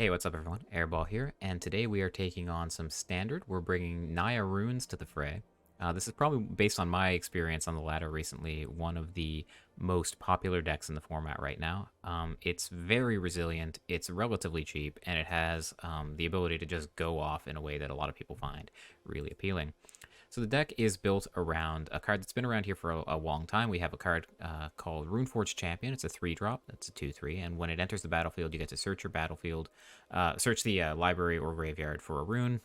Hey, what's up everyone? Airball here, and today we are taking on some Standard. We're bringing Naya runes to the fray. This is probably, based on my experience on the ladder recently, one of the most popular decks in the format right now. It's very resilient, it's relatively cheap, and it has the ability to just go off in a way that a lot of people find really appealing. So the deck is built around a card that's been around here for a long time. We have a card called Runeforge Champion. It's a 3-drop. That's a 2/3. And when it enters the battlefield, you get to search your battlefield, search the library or graveyard for a rune,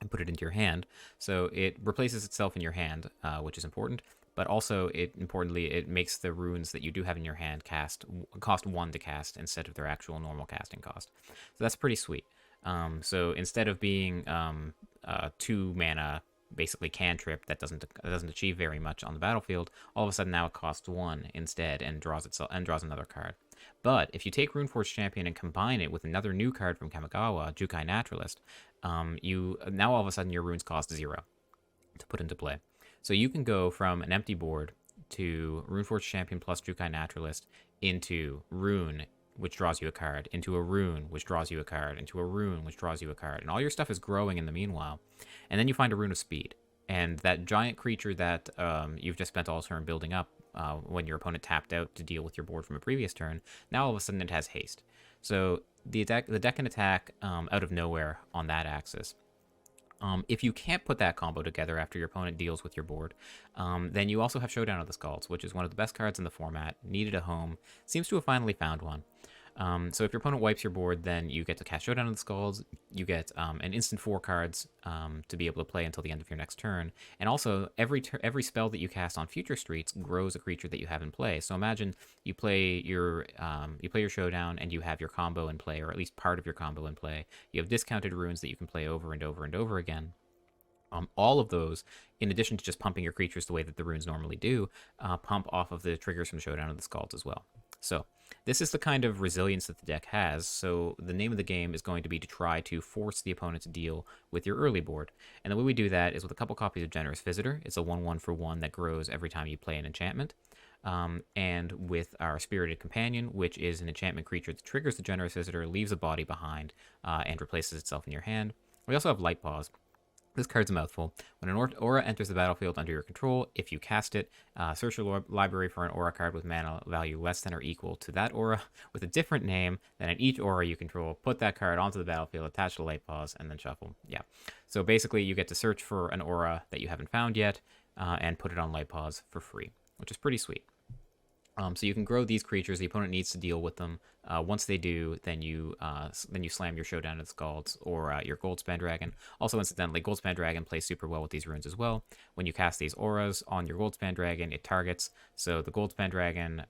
and put it into your hand. So it replaces itself in your hand, which is important. But also, importantly, it makes the runes that you do have in your hand cost 1 to cast instead of their actual normal casting cost. So that's pretty sweet. So instead of being 2 mana basically cantrip that doesn't achieve very much on the battlefield, all of a sudden now it costs 1 instead and draws another card. But if you take Runeforge Champion and combine it with another new card from Kamigawa, Jukai Naturalist, you now all of a sudden your runes cost 0 to put into play. So you can go from an empty board to Runeforge Champion plus Jukai Naturalist into Rune, which draws you a card, into a Rune, which draws you a card, into a Rune, which draws you a card. And all your stuff is growing in the meanwhile. And then you find a Rune of Speed. And that giant creature that you've just spent all turn building up when your opponent tapped out to deal with your board from a previous turn, now all of a sudden it has haste. So the deck can attack out of nowhere on that axis. If you can't put that combo together after your opponent deals with your board, then you also have Showdown of the Skalds, which is one of the best cards in the format, needed a home, seems to have finally found one. So if your opponent wipes your board, then you get to cast Showdown of the Skalds, you get an instant 4 cards to be able to play until the end of your next turn, and also every spell that you cast on future streets grows a creature that you have in play. So imagine you play your Showdown and you have your combo in play, or at least part of your combo in play. You have discounted runes that you can play over and over and over again. All of those, in addition to just pumping your creatures the way that the runes normally do, pump off of the triggers from Showdown of the Skalds as well. So this is the kind of resilience that the deck has, so the name of the game is going to be to try to force the opponent to deal with your early board. And the way we do that is with a couple copies of Generous Visitor. It's a 1/1 for 1 that grows every time you play an enchantment. And with our Spirited Companion, which is an enchantment creature that triggers the Generous Visitor, leaves a body behind, and replaces itself in your hand. We also have Light Paws. This card's a mouthful. When an aura enters the battlefield under your control, if you cast it, search your library for an aura card with mana value less than or equal to that aura with a different name than in each aura you control. Put that card onto the battlefield, attach to Light Paws, and then shuffle. Yeah. So basically, you get to search for an aura that you haven't found yet and put it on Light Paws for free, which is pretty sweet. So you can grow these creatures. The opponent needs to deal with them. Once they do, then you slam your Showdown of the Skalds or your Goldspan Dragon. Also, incidentally, Goldspan Dragon plays super well with these runes as well. When you cast these auras on your Goldspan Dragon, it targets. So the Goldspan Dragon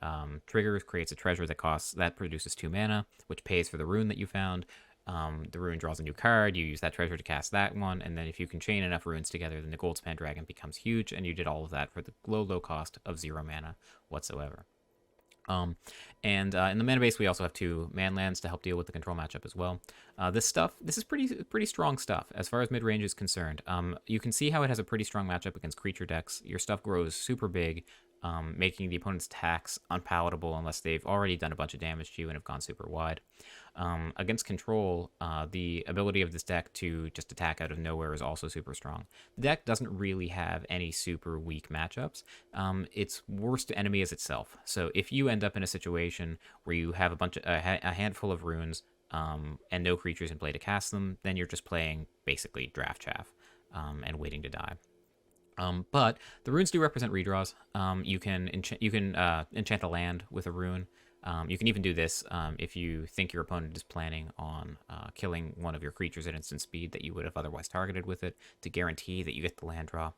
triggers, creates a treasure that produces 2 mana, which pays for the rune that you found. The rune draws a new card, you use that treasure to cast that one, and then if you can chain enough runes together, then the Goldspan Dragon becomes huge, and you did all of that for the low cost of 0 mana whatsoever. In the mana base, we also have 2 manlands to help deal with the control matchup as well. This is pretty strong stuff as far as mid-range is concerned. You can see how it has a pretty strong matchup against creature decks. Your stuff grows super big, making the opponent's attacks unpalatable unless they've already done a bunch of damage to you and have gone super wide. Against control, the ability of this deck to just attack out of nowhere is also super strong. The deck doesn't really have any super weak matchups. Its worst enemy is itself. So if you end up in a situation where you have a handful of runes and no creatures in play to cast them, then you're just playing basically draft chaff and waiting to die. But the runes do represent redraws. You can enchant a land with a rune. You can even do this if you think your opponent is planning on killing one of your creatures at instant speed that you would have otherwise targeted with it to guarantee that you get the land draw.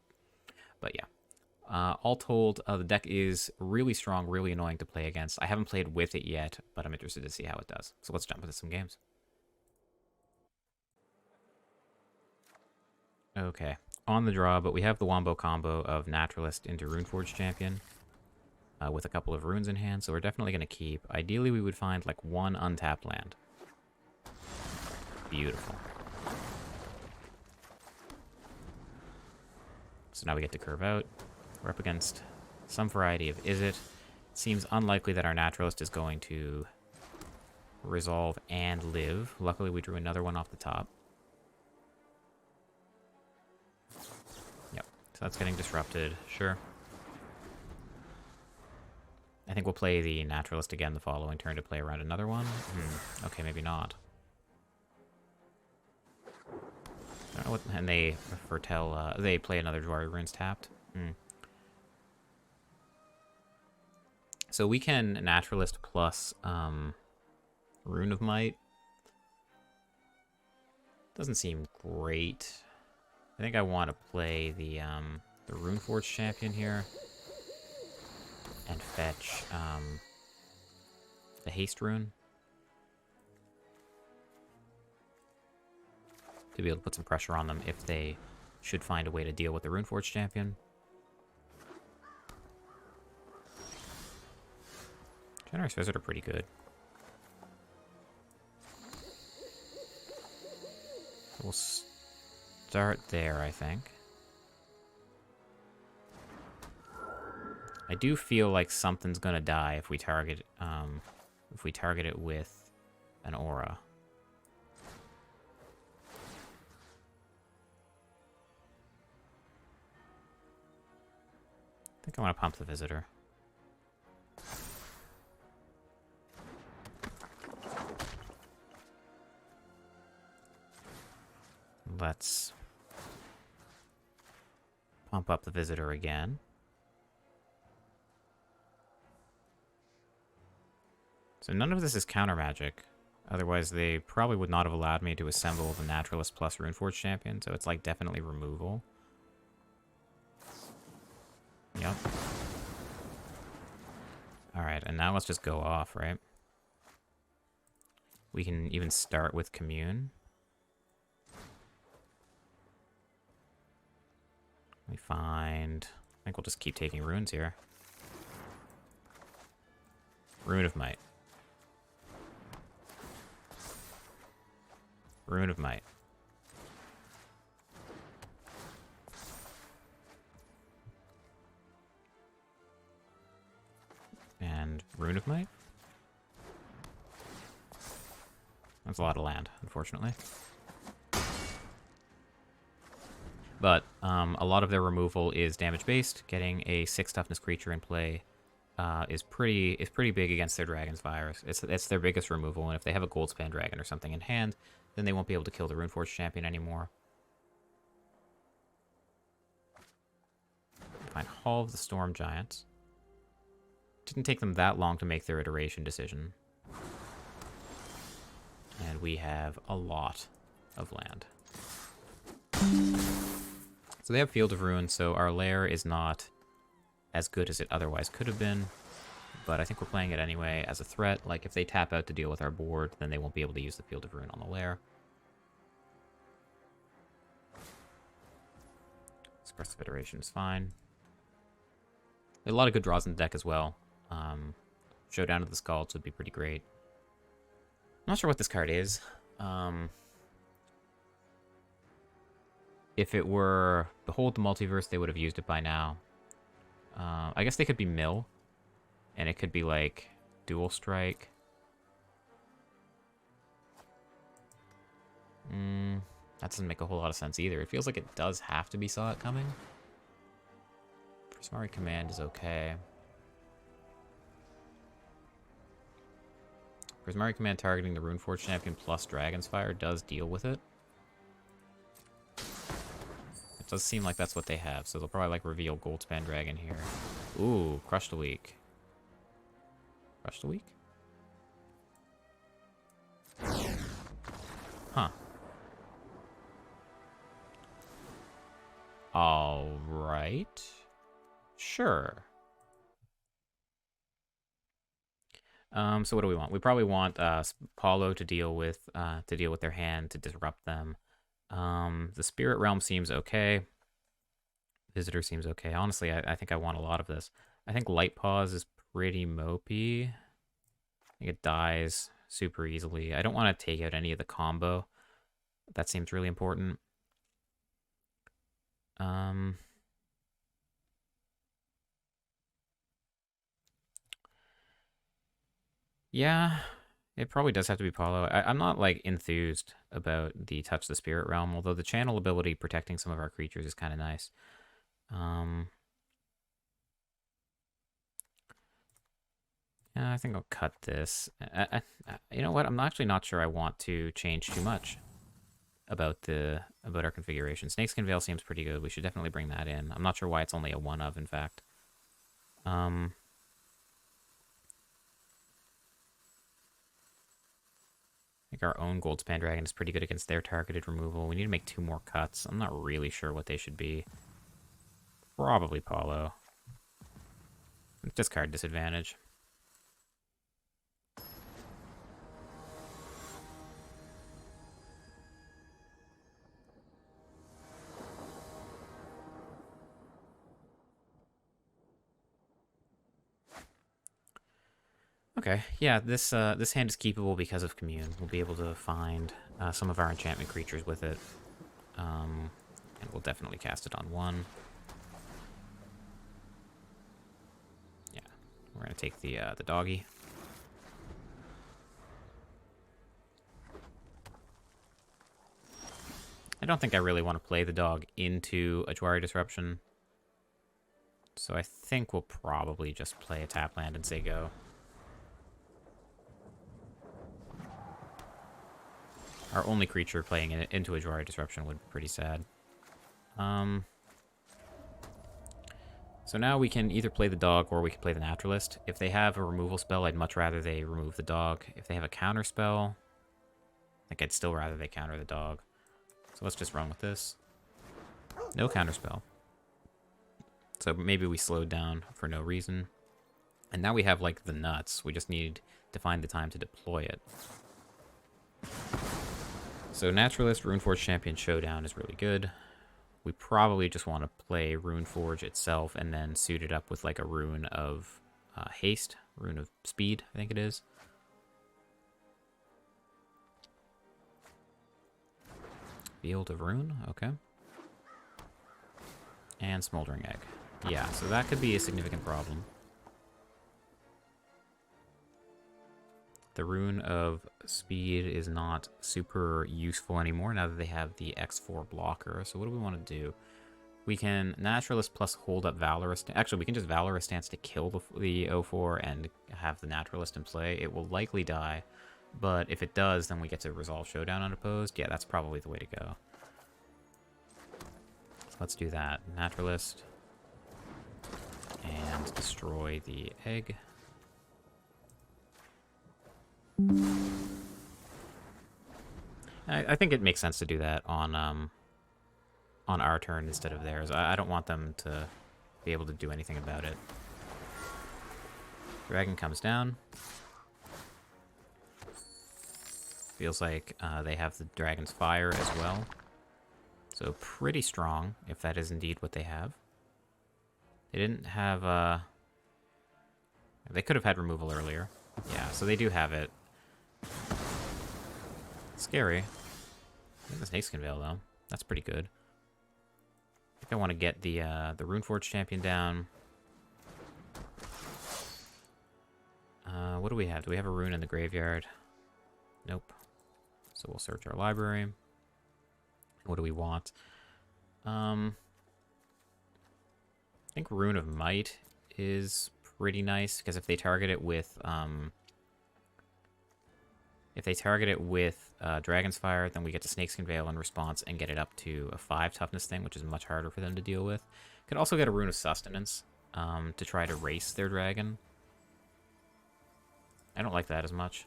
But yeah, all told, the deck is really strong, really annoying to play against. I haven't played with it yet, but I'm interested to see how it does. So let's jump into some games. Okay, on the draw, but we have the Wombo combo of Naturalist into Runeforge Champion. With a couple of runes in hand, so we're definitely going to keep. Ideally, we would find like 1 untapped land. Beautiful. So now we get to curve out. We're up against some variety of Izzet. It seems unlikely that our Naturalist is going to resolve and live. Luckily, we drew another one off the top. Yep, so that's getting disrupted. Sure. I think we'll play the Naturalist again the following turn to play around another one. Okay, maybe not. I don't know what, and they foretell, they play another Jwari Runes tapped. So we can Naturalist plus Rune of Might. Doesn't seem great. I think I want to play the Runeforge champion here. And fetch the Haste Rune. To be able to put some pressure on them if they should find a way to deal with the Runeforge champion. Generous Visit are pretty good. We'll start there, I think. I do feel like something's gonna die if we target it with an aura. I think I want to pump the Visitor. Let's pump up the Visitor again. So none of this is counter magic. Otherwise, they probably would not have allowed me to assemble the Naturalist plus Runeforge champion, so it's like definitely removal. Yep. Alright, and now let's just go off, right? We can even start with Commune. We find... I think we'll just keep taking runes here. Rune of Might. Rune of Might. And Rune of Might? That's a lot of land, unfortunately. But a lot of their removal is damage-based. Getting a 6 toughness creature in play is pretty big against their Dragon's Virus. It's their biggest removal, and if they have a Goldspan Dragon or something in hand, then they won't be able to kill the Runeforge champion anymore. Find Hall of the Storm Giants. Didn't take them that long to make their iteration decision. And we have a lot of land. So they have Field of Ruin, so our lair is not as good as it otherwise could have been. But I think we're playing it anyway as a threat. Like, if they tap out to deal with our board, then they won't be able to use the Field of Ruin on the lair. Expressive Iteration is fine. There are a lot of good draws in the deck as well. Showdown of the Scalds would be pretty great. I'm not sure what this card is. If it were Behold the Multiverse, they would have used it by now. I guess they could be Mill. And it could be like Dual Strike. That doesn't make a whole lot of sense either. It feels like it does have to be Saw It Coming. Prismari Command is okay. Prismari Command targeting the Runeforge champion plus Dragon's Fire does deal with it. It does seem like that's what they have, so they'll probably like reveal Goldspan Dragon here. Ooh, Crush the Weak. Crush the Weak? Huh. Alright. Sure. So what do we want? We probably want Paulo to deal with their hand, to disrupt them. The Spirit Realm seems okay. Visitor seems okay. Honestly, I think I want a lot of this. I think Light Paws is pretty mopey. I think it dies super easily. I don't want to take out any of the combo. That seems really important. Yeah, It probably does have to be Paulo. I'm not, like, enthused about the Touch the Spirit Realm, although the channel ability protecting some of our creatures is kind of nice. Yeah, I think I'll cut this. You know what? I'm actually not sure I want to change too much about our configuration. Snakeskin Veil seems pretty good. We should definitely bring that in. I'm not sure why it's only a 1 of, in fact. I think our own Goldspan Dragon is pretty good against their targeted removal. We need to make 2 more cuts. I'm not really sure what they should be. Probably Paulo. Discard disadvantage. Okay, yeah, this hand is keepable because of Commune. We'll be able to find some of our enchantment creatures with it. And we'll definitely cast it on 1. Yeah, we're going to take the doggy. I don't think I really want to play the dog into a Jwari Disruption. So I think we'll probably just play a tap land and say go. Our only creature playing it into a Jwari Disruption would be pretty sad. So now we can either play the dog or we can play the Naturalist. If they have a removal spell, I'd much rather they remove the dog. If they have a counter spell, I think I'd still rather they counter the dog. So let's just run with this. No counter spell. So maybe we slowed down for no reason. And now we have, like, the nuts. We just need to find the time to deploy it. So Naturalist, Runeforge Champion Showdown is really good. We probably just want to play Runeforge itself and then suit it up with, like, a rune of haste, rune of speed, I think it is. Field of Rune, okay. And Smoldering Egg. Yeah, so that could be a significant problem. The Rune of Speed is not super useful anymore now that they have the X4 blocker. So what do we want to do? We can Naturalist plus hold up Valorous. Actually, we can just Valorous Stance to kill the 0-4 and have the Naturalist in play. It will likely die, but if it does, then we get to resolve Showdown unopposed. Yeah, that's probably the way to go. So let's do that. Naturalist. And destroy the egg. I think it makes sense to do that on our turn instead of theirs. I don't want them to be able to do anything about it. Dragon comes down. Feels like they have the Dragon's Fire as well. So pretty strong, if that is indeed what they have. They didn't have... They could have had removal earlier. Yeah, so they do have it. Scary. I think the Snakeskin Veil, though. That's pretty good. I think I want to get the Runeforge Champion down. What do we have? Do we have a rune in the graveyard? Nope. So we'll search our library. What do we want? I think Rune of Might is pretty nice, because if they target it with... Dragon's Fire, then we get to Snakeskin Veil in response and get it up to a 5 toughness thing, which is much harder for them to deal with. Could also get a Rune of Sustenance to try to race their dragon. I don't like that as much.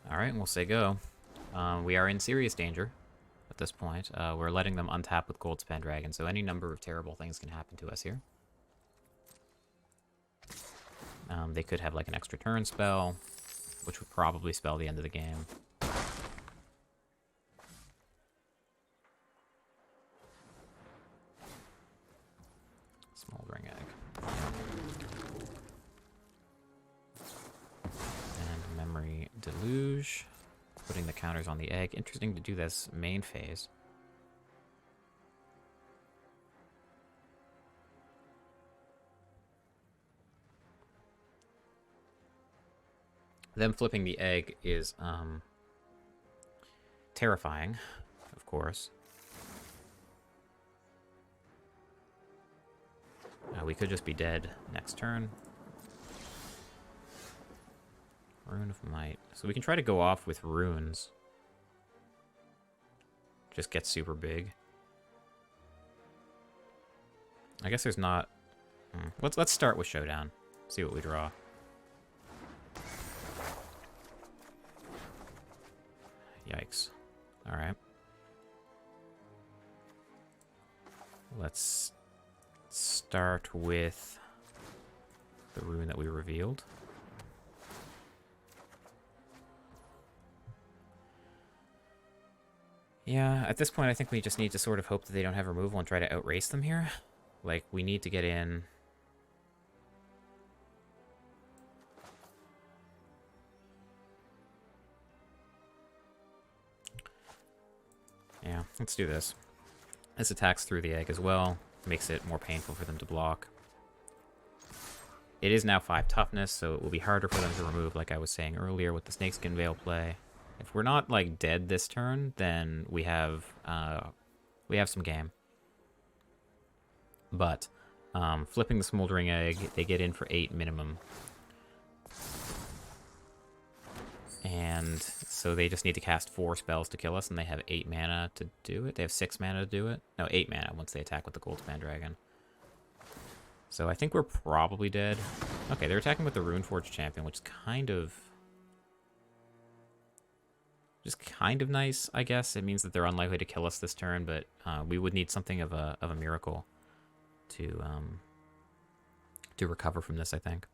Alright, we'll say go. We are in serious danger at this point. We're letting them untap with Goldspan Dragon, so any number of terrible things can happen to us here. They could have like an extra turn spell, which would probably spell the end of the game. Smoldering Egg. And Memory Deluge. Putting the counters on the egg. Interesting to do this main phase. Them flipping the egg is terrifying, of course. We could just be dead next turn. Rune of Might. So we can try to go off with runes. Just get super big. I guess there's not... Let's start with Showdown. See what we draw. Yikes. Alright. Let's start with the rune that we revealed. Yeah, at this point I think we just need to sort of hope that they don't have removal and try to outrace them here. Like, we need to get in... Yeah, let's do this. This attacks through the egg as well. Makes it more painful for them to block. It is now 5 toughness, so it will be harder for them to remove, like I was saying earlier with the Snakeskin Veil play. If we're not, like, dead this turn, then we have some game. But, flipping the Smoldering Egg, they get in for 8 minimum. And so they just need to cast 4 spells to kill us, and they have 8 mana to do it. They have 6 mana to do it. No, 8 mana once they attack with the Goldspan Dragon. So I think we're probably dead. Okay, they're attacking with the Runeforged Champion, which is kind of... just kind of nice, I guess. It means that they're unlikely to kill us this turn, but we would need something of a miracle to recover from this, I think.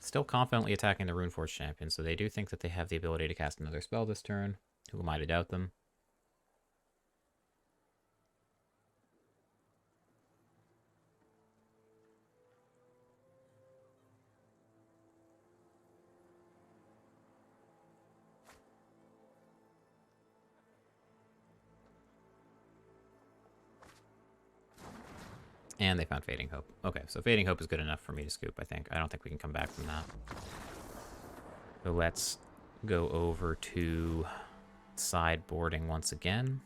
Still confidently attacking the Runeforged Champion, so they do think that they have the ability to cast another spell this turn. Who am I to doubt them? And they found Fading Hope. Okay, so Fading Hope is good enough for me to scoop, I think. I don't think we can come back from that. So let's go over to sideboarding once again.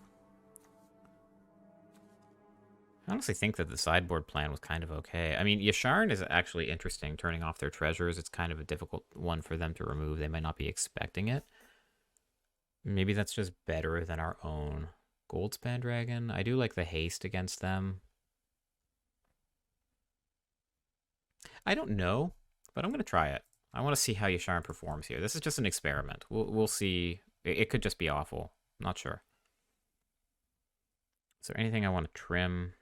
I honestly think that the sideboard plan was kind of okay. I mean, Yasharn is actually interesting, turning off their treasures. It's kind of a difficult one for them to remove. They might not be expecting it. Maybe that's just better than our own Goldspan Dragon. I do like the haste against them. I don't know, but I'm going to try it. I want to see how Yasharn performs here. This is just an experiment. We'll see. It could just be awful. I'm not sure. Is there anything I want to trim?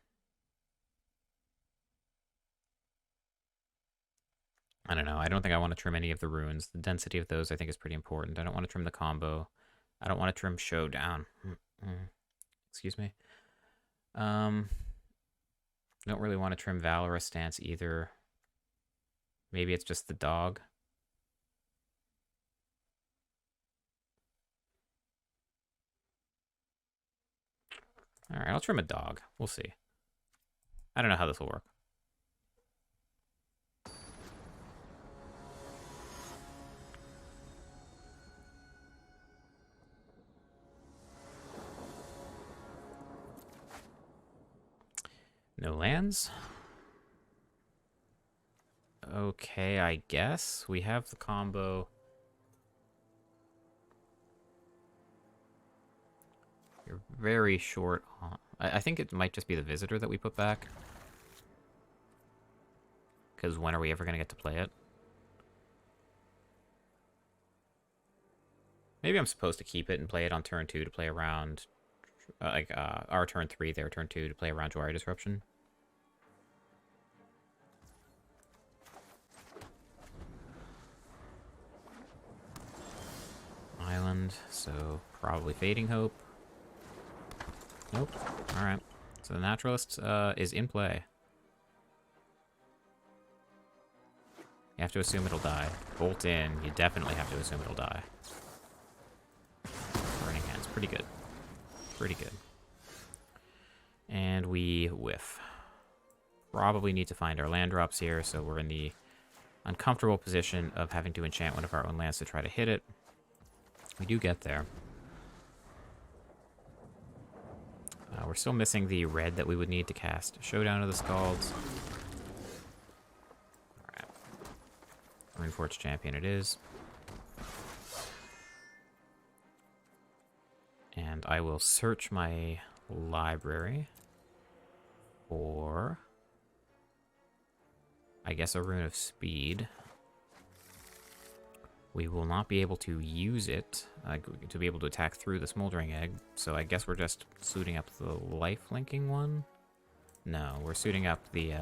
I don't know. I don't think I want to trim any of the runes. The density of those I think is pretty important. I don't want to trim the combo. I don't want to trim Showdown. Excuse me. Don't really want to trim Valorous Stance either. Maybe it's just the dog. Alright, I'll trim a dog. We'll see. I don't know how this will work. No lands. Okay, I guess. We have the combo. You're very short on... I think it might just be the Visitor that we put back. Because when are we ever going to get to play it? Maybe I'm supposed to keep it and play it on turn 2 to play around... our turn 3, their turn 2 to play around Jwari Disruption. Island, so probably Fading Hope. Nope. Alright. So the Naturalist is in play. You have to assume it'll die. Bolt in, you definitely have to assume it'll die. Burning Hands, pretty good. Pretty good. And we whiff. Probably need to find our land drops here, so we're in the uncomfortable position of having to enchant one of our own lands to try to hit it. We do get there. We're still missing the red that we would need to cast Showdown of the Scalds. Alright. Runeforge Champion it is. And I will search my library for, I guess, a Rune of Speed. We will not be able to use it to be able to attack through the Smoldering Egg, so I guess we're just suiting up the life-linking one? No, we're suiting up the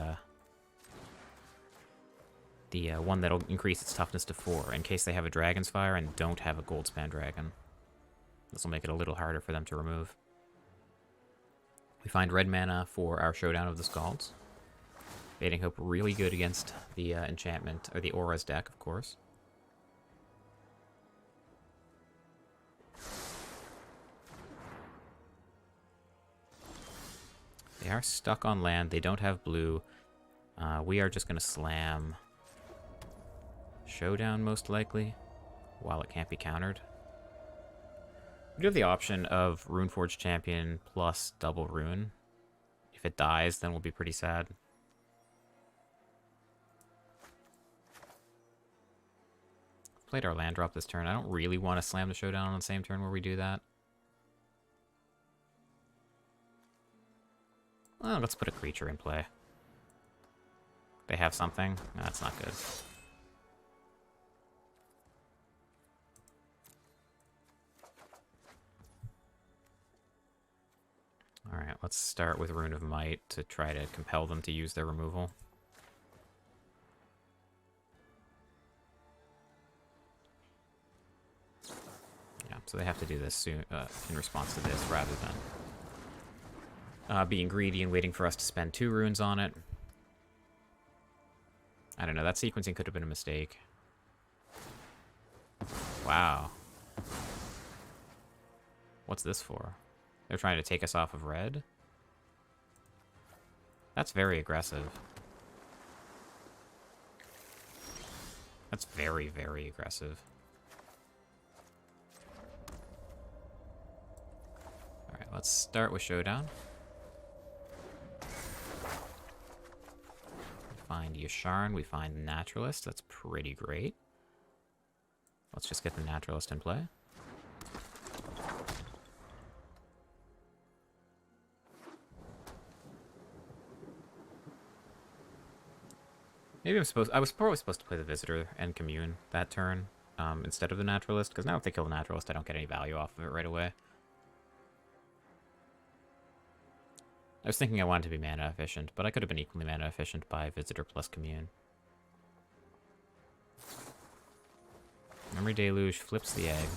one that'll increase its toughness to 4, in case they have a Dragon's Fire and don't have a Goldspan Dragon. This will make it a little harder for them to remove. We find red mana for our Showdown of the Scalds. Fading Hope really good against the enchantment, or the Aura's deck, of course. They are stuck on land. They don't have blue. We are just going to slam Showdown, most likely, while it can't be countered. We do have the option of Runeforge Champion plus double Rune. If it dies, then we'll be pretty sad. Played our land drop this turn. I don't really want to slam the Showdown on the same turn where we do that. Well, let's put a creature in play. They have something? No, that's not good. Alright, let's start with Rune of Might to try to compel them to use their removal. Yeah, so they have to do this soon, in response to this, rather than being greedy and waiting for us to spend 2 runes on it. I don't know, that sequencing could have been a mistake. Wow. What's this for? They're trying to take us off of red? That's very aggressive. That's very, very aggressive. Alright, let's start with Showdown. Find Yasharn, we find Naturalist. That's pretty great. Let's just get the Naturalist in play. Maybe I was probably supposed to play the Visitor and Commune that turn instead of the Naturalist, because now if they kill the Naturalist, I don't get any value off of it right away. I was thinking I wanted to be mana efficient, but I could have been equally mana efficient by Visitor plus Commune. Memory Deluge flips the egg.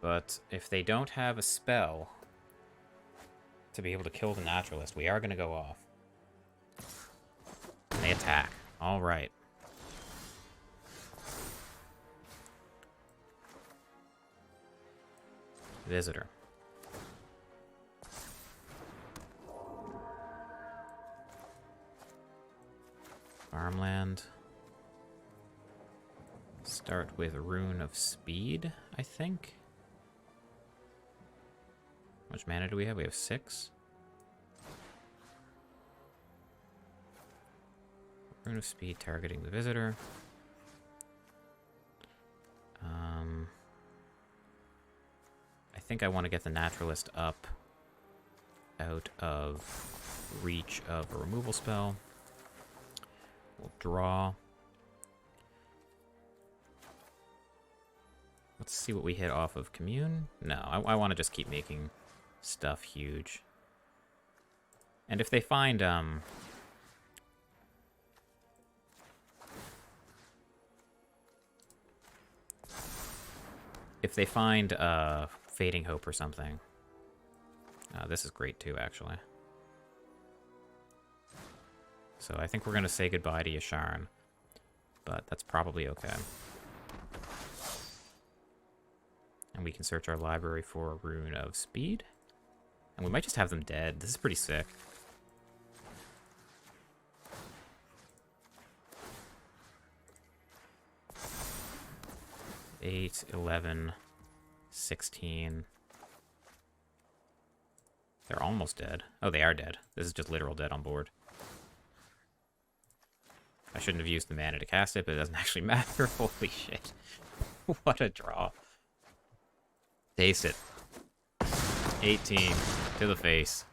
But if they don't have a spell to be able to kill the Naturalist, we are going to go off. And they attack. Alright. Visitor. Farmland. Start with Rune of Speed, I think. How much mana do we have? We have 6. Rune of Speed targeting the Visitor. I think I want to get the Naturalist up out of reach of a removal spell. We'll draw. Let's see what we hit off of Commune. No, I want to just keep making stuff huge. And if they find If they find Fading Hope or something, this is great too, actually. So I think we're going to say goodbye to Yasharn, but that's probably okay. And we can search our library for a Rune of Speed. And we might just have them dead. This is pretty sick. 8, 11, 16. They're almost dead. Oh, they are dead. This is just literal dead on board. I shouldn't have used the mana to cast it, but it doesn't actually matter. Holy shit. What a draw. Taste it. 18 to the face.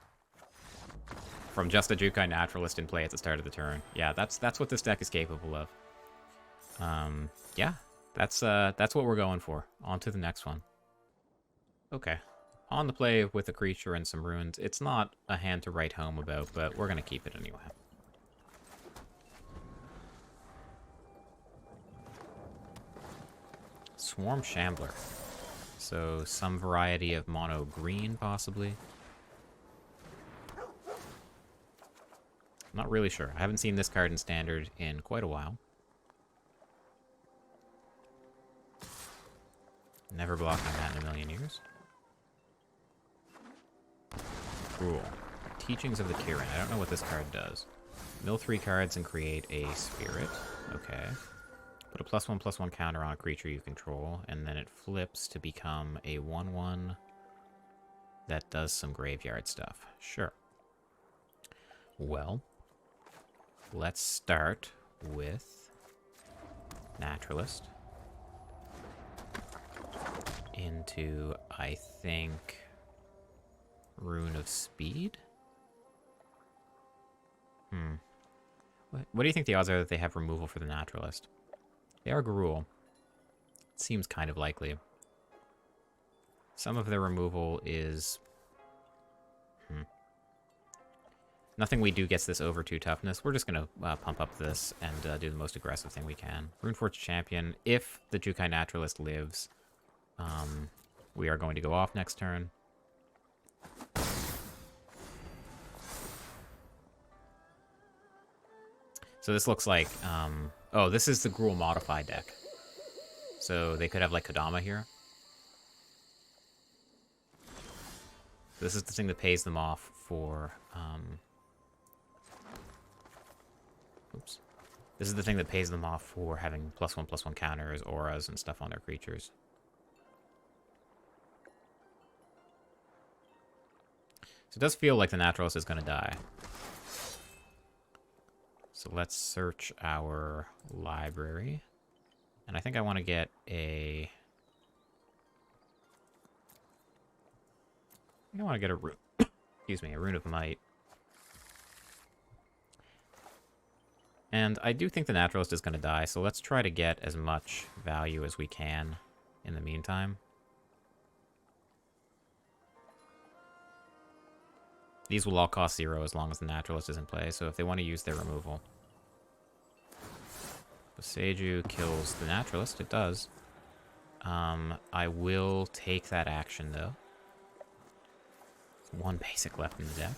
From just a Jukai Naturalist in play at the start of the turn. Yeah, that's what this deck is capable of. Yeah, that's what we're going for. On to the next one. Okay. On the play with a creature and some runes. It's not a hand to write home about, but we're going to keep it anyway. Swarm Shambler. So some variety of mono green, possibly. Not really sure. I haven't seen this card in Standard in quite a while. Never blocking that in a million years. Gruul. Teachings of the Kirin. I don't know what this card does. Mill 3 cards and create a spirit. Okay. Put a +1/+1 counter on a creature you control, and then it flips to become a 1/1 that does some graveyard stuff. Sure. Well, let's start with Naturalist. Into, I think, Rune of Speed? What do you think the odds are that they have removal for the Naturalist? They are Gruul. It seems kind of likely. Some of their removal is... Nothing we do gets this over 2 toughness. We're just going to pump up this and do the most aggressive thing we can. Runeforge Champion. If the Jukai Naturalist lives, we are going to go off next turn. So this looks like... oh, this is the Gruul Modify deck. So they could have, like, Kodama here. This is the thing that pays them off for... oops. This is the thing that pays them off for having +1/+1 counters, auras, and stuff on their creatures. So it does feel like the Naturalist is going to die. So let's search our library. And I think I want to get a... I want to get a rune. Excuse me, a Rune of Might. And I do think the Naturalist is going to die, so let's try to get as much value as we can in the meantime. These will all cost 0 as long as the Naturalist is in play, so if they want to use their removal. Boseiju kills the Naturalist, it does. I will take that action, though. 1 basic left in the deck.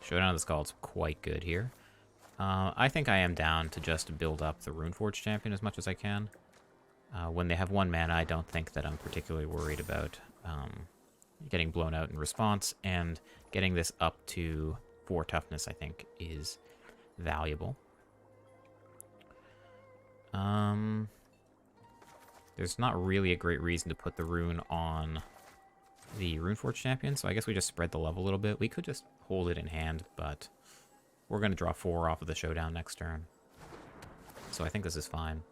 Showdown of the Scald's quite good here. I think I am down to just build up the Runeforge Champion as much as I can. When they have 1 mana, I don't think that I'm particularly worried about getting blown out in response, and getting this up to 4 toughness, I think, is valuable. There's not really a great reason to put the rune on the Runeforge Champion, so I guess we just spread the love a little bit. We could just hold it in hand, but we're going to draw 4 off of the Showdown next turn. So I think this is fine.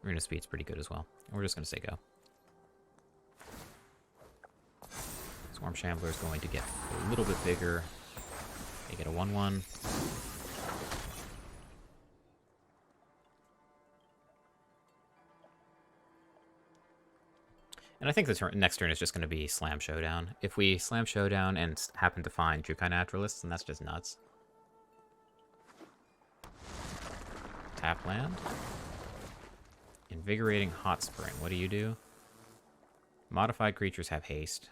Rune of Speed's pretty good as well. And we're just going to say go. Swarm Shambler is going to get a little bit bigger. They get a 1/1. And I think the next turn is just going to be Slam Showdown. If we Slam Showdown and happen to find Jukai Naturalists, then that's just nuts. Tap land. Invigorating Hot Spring. What do you do? Modified creatures have haste.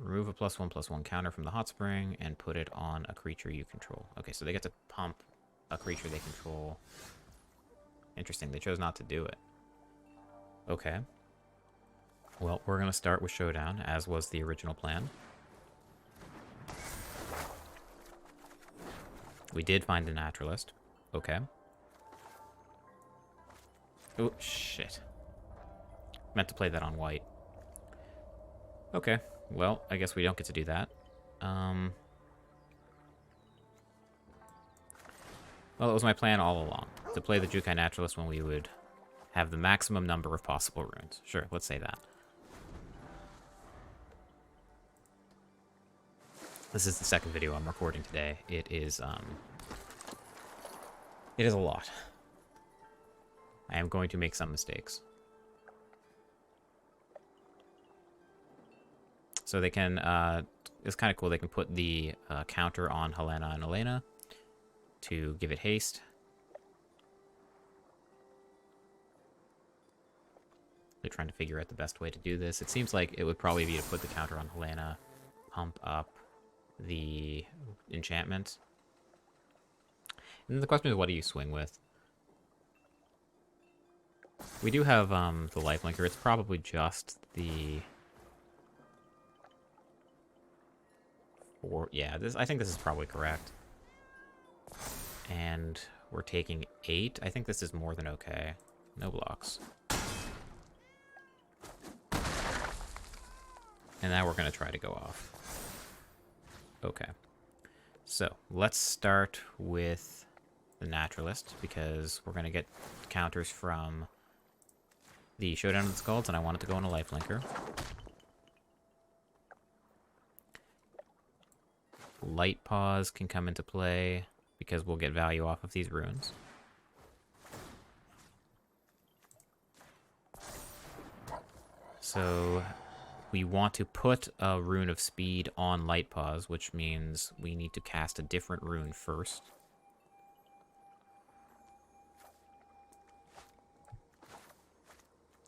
Remove a +1/+1 counter from the Hot Spring and put it on a creature you control. Okay, so they get to pump a creature they control. Interesting, they chose not to do it. Okay. Well, we're going to start with Showdown, as was the original plan. We did find a Naturalist. Okay. Oh, shit. Meant to play that on white. Okay. Well, I guess we don't get to do that. Well, it was my plan all along, to play the Jukai Naturalist when we would have the maximum number of possible runes. Sure, let's say that. This is the second video I'm recording today. It is a lot. I am going to make some mistakes. So they can, it's kind of cool, they can put the counter on Helena and Elena to give it haste. They're trying to figure out the best way to do this. It seems like it would probably be to put the counter on Helena, pump up the enchantment. And then the question is, what do you swing with? We do have the lifelinker. It's probably just the... I think this is probably correct. And we're taking 8. I think this is more than okay. No blocks. And now we're going to try to go off. Okay. So, let's start with the Naturalist, because we're going to get counters from the Showdown of the Skalds, and I want it to go on a lifelinker. Light Pause can come into play, because we'll get value off of these runes. So we want to put a Rune of Speed on Light Pause, which means we need to cast a different rune first.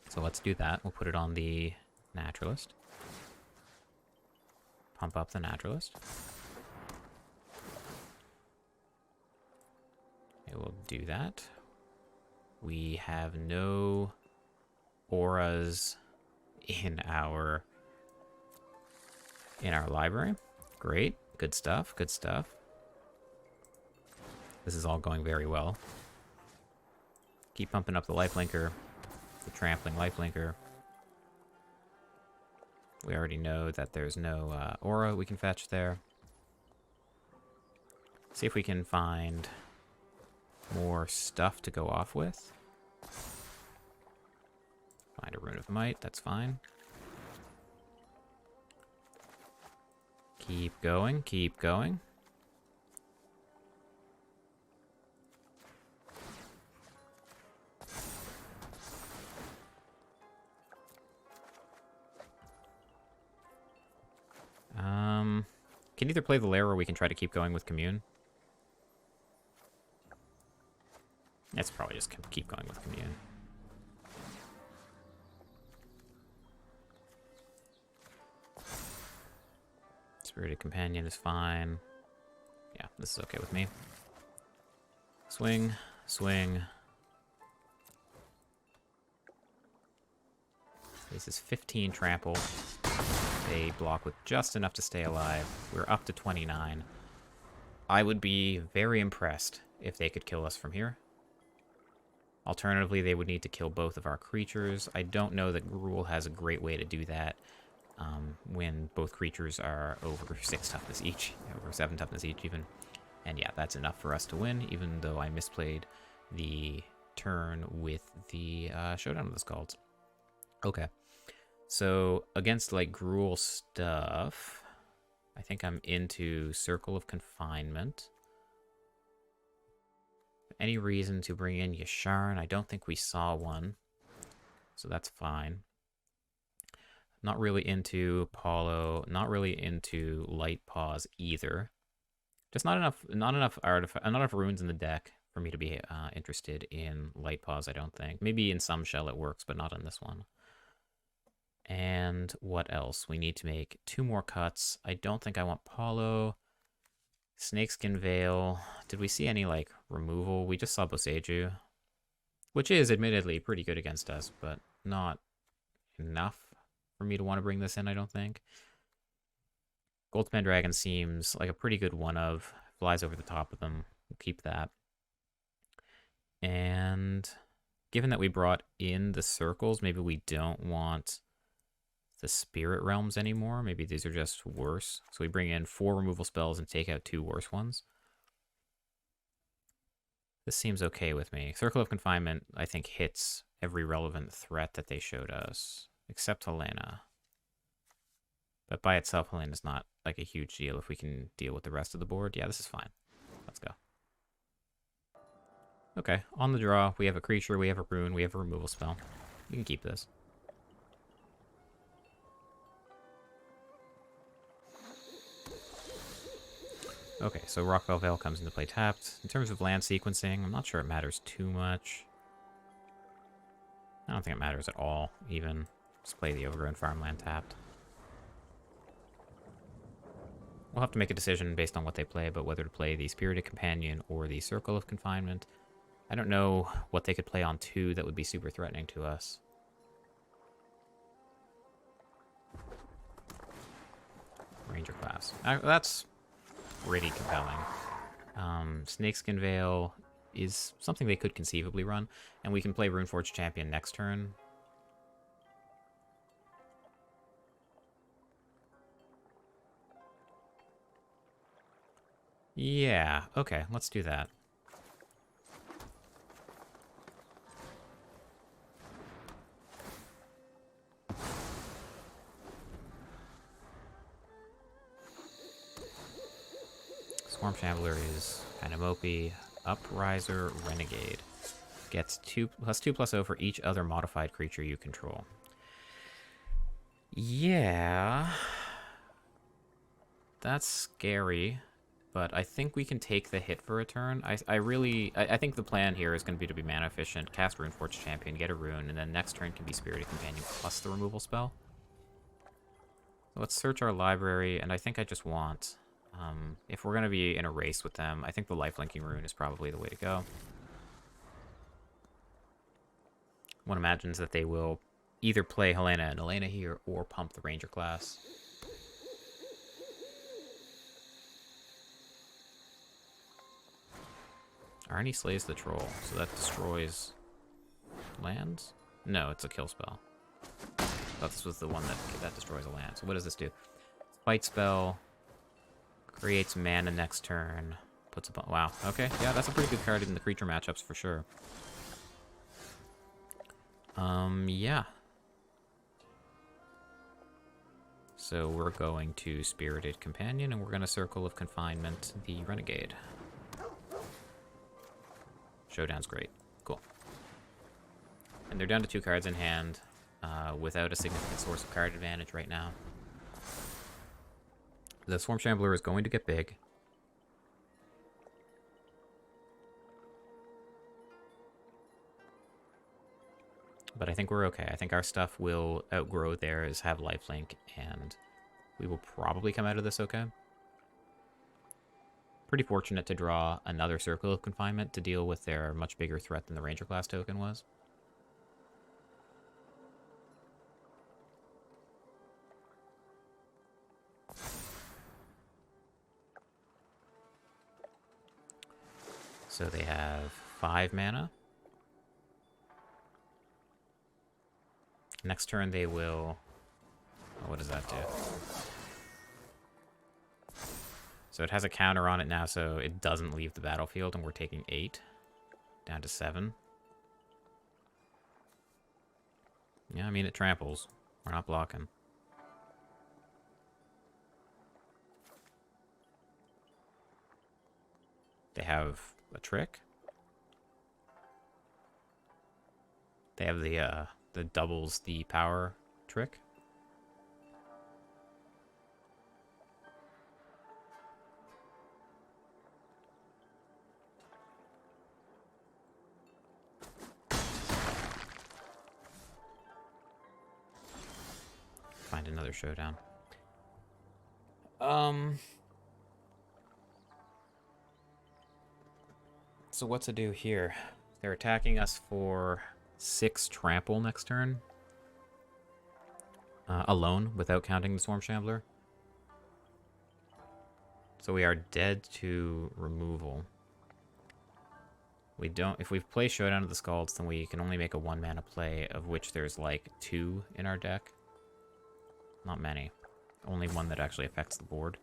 So let's do that. We'll put it on the Naturalist. Pump up the Naturalist. Okay, we'll do that. We have no auras in our library. Great. Good stuff. Good stuff. This is all going very well. Keep pumping up the lifelinker. The trampling lifelinker. We already know that there's no aura we can fetch there. See if we can find more stuff to go off with. Find a Rune of Might, that's fine. Keep going, keep going. Can either play the lair or we can try to keep going with Commune. Let's probably just keep going with Commune. Spirited Companion is fine. Yeah, this is okay with me. Swing, swing. This is 15 trample. They block with just enough to stay alive. We're up to 29. I would be very impressed if they could kill us from here. Alternatively, they would need to kill both of our creatures. I don't know that Gruul has a great way to do that when both creatures are over 6 toughness each, over 7 toughness each even. And yeah, that's enough for us to win, even though I misplayed the turn with the Showdown of the Skalds. Okay. So, against, like, Gruul stuff, I think I'm into Circle of Confinement. Any reason to bring in Yasharn? I don't think we saw one, so that's fine. Not really into Paulo. Not really into Light Paws either. Just not enough. Not enough artifact. Not enough runes in the deck for me to be interested in Light Paws. I don't think. Maybe in some shell it works, but not in this one. And what else? We need to make 2 more cuts. I don't think I want Paulo. Snakeskin Veil. Did we see any, like, removal? We just saw Boseiju, which is admittedly pretty good against us, but not enough for me to want to bring this in, I don't think. Goldspan Dragon seems like a pretty good one of. Flies over the top of them. We'll keep that. And given that we brought in the circles, maybe we don't want the spirit realms anymore. Maybe these are just worse. So we bring in 4 removal spells and take out 2 worse ones. This seems okay with me. Circle of Confinement, I think, hits every relevant threat that they showed us, except Helena. But by itself, Helena's not like a huge deal if we can deal with the rest of the board. Yeah, this is fine. Let's go. Okay, on the draw, we have a creature, we have a rune, we have a removal spell. We can keep this. Okay, so Rockbell Veil comes into play tapped. In terms of land sequencing, I'm not sure it matters too much. I don't think it matters at all, even. Just play the Overgrown Farmland tapped. We'll have to make a decision based on what they play about whether to play the Spirited Companion or the Circle of Confinement. I don't know what they could play on 2 that would be super threatening to us. Ranger class. That's pretty compelling. Snakeskin Veil is something they could conceivably run, and we can play Runeforge Champion next turn. Yeah, okay, let's do that. Swarm Shambler is kind of mopey. Upriser Renegade gets 2/2/0 for each other modified creature you control. Yeah, that's scary, but I think we can take the hit for a turn. I think the plan here is going to be mana efficient, cast Runeforge Champion, get a rune, and then next turn can be Spirited Companion plus the removal spell. So let's search our library, and I think I just want... if we're going to be in a race with them, I think the lifelinking rune is probably the way to go. One imagines that they will either play Helena and Elena here or pump the Ranger class. Arnie slays the troll, so that destroys lands? No, it's a kill spell. I thought this was the one that destroys a land. So what does this do? Fight spell. Creates mana next turn. Puts a... Wow, okay. Yeah, that's a pretty good card in the creature matchups for sure. Yeah. So we're going to Spirited Companion, and we're going to Circle of Confinement the Renegade. Showdown's great. Cool. And they're down to 2 cards in hand, without a significant source of card advantage right now. The Swarm Shambler is going to get big. But I think we're okay. I think our stuff will outgrow theirs, have lifelink, and we will probably come out of this okay. Pretty fortunate to draw another Circle of Confinement to deal with their much bigger threat than the Ranger class token was. So they have 5 mana. Next turn they will... Oh, what does that do? So it has a counter on it now, so it doesn't leave the battlefield, and we're taking 8. Down to 7. Yeah, I mean, it tramples. We're not blocking. They have a trick. They have the doubles the power trick. another showdown. So what to do here? They're attacking us for 6 trample next turn. Alone, without counting the Storm Shambler. So we are dead to removal. We don't... If we play Showdown of the Scalds, then we can only make a 1-mana play, of which there's like 2 in our deck. Not many. Only one that actually affects the board.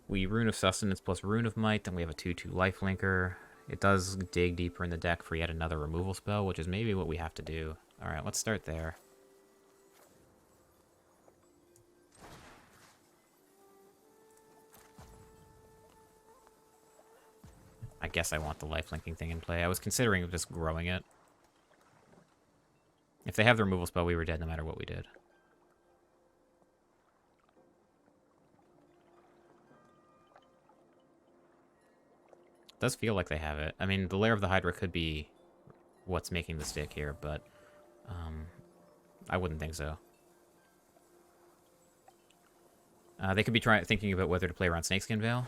We Rune of Sustenance plus Rune of Might, then we have a 2/2 lifelinker. It does dig deeper in the deck for yet another removal spell, which is maybe what we have to do. Alright, let's start there. I guess I want the lifelinking thing in play. I was considering just growing it. If they have the removal spell, we were dead no matter what we did. It does feel like they have it. I mean, the Lair of the Hydra could be what's making the stick here, but I wouldn't think so. They could be thinking about whether to play around Snakeskin Veil.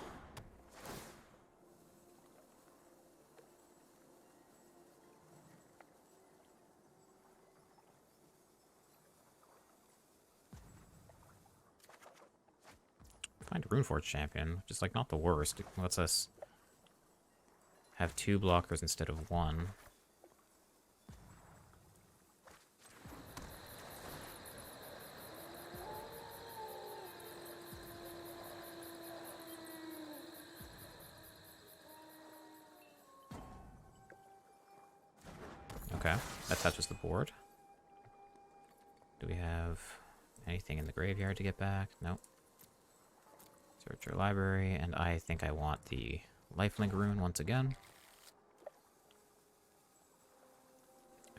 Find a Runeforge champion, just like not the worst. It lets us have 2 blockers instead of 1. Okay, that touches the board. Do we have anything in the graveyard to get back? Nope. Search your library, and I think I want the lifelink rune once again.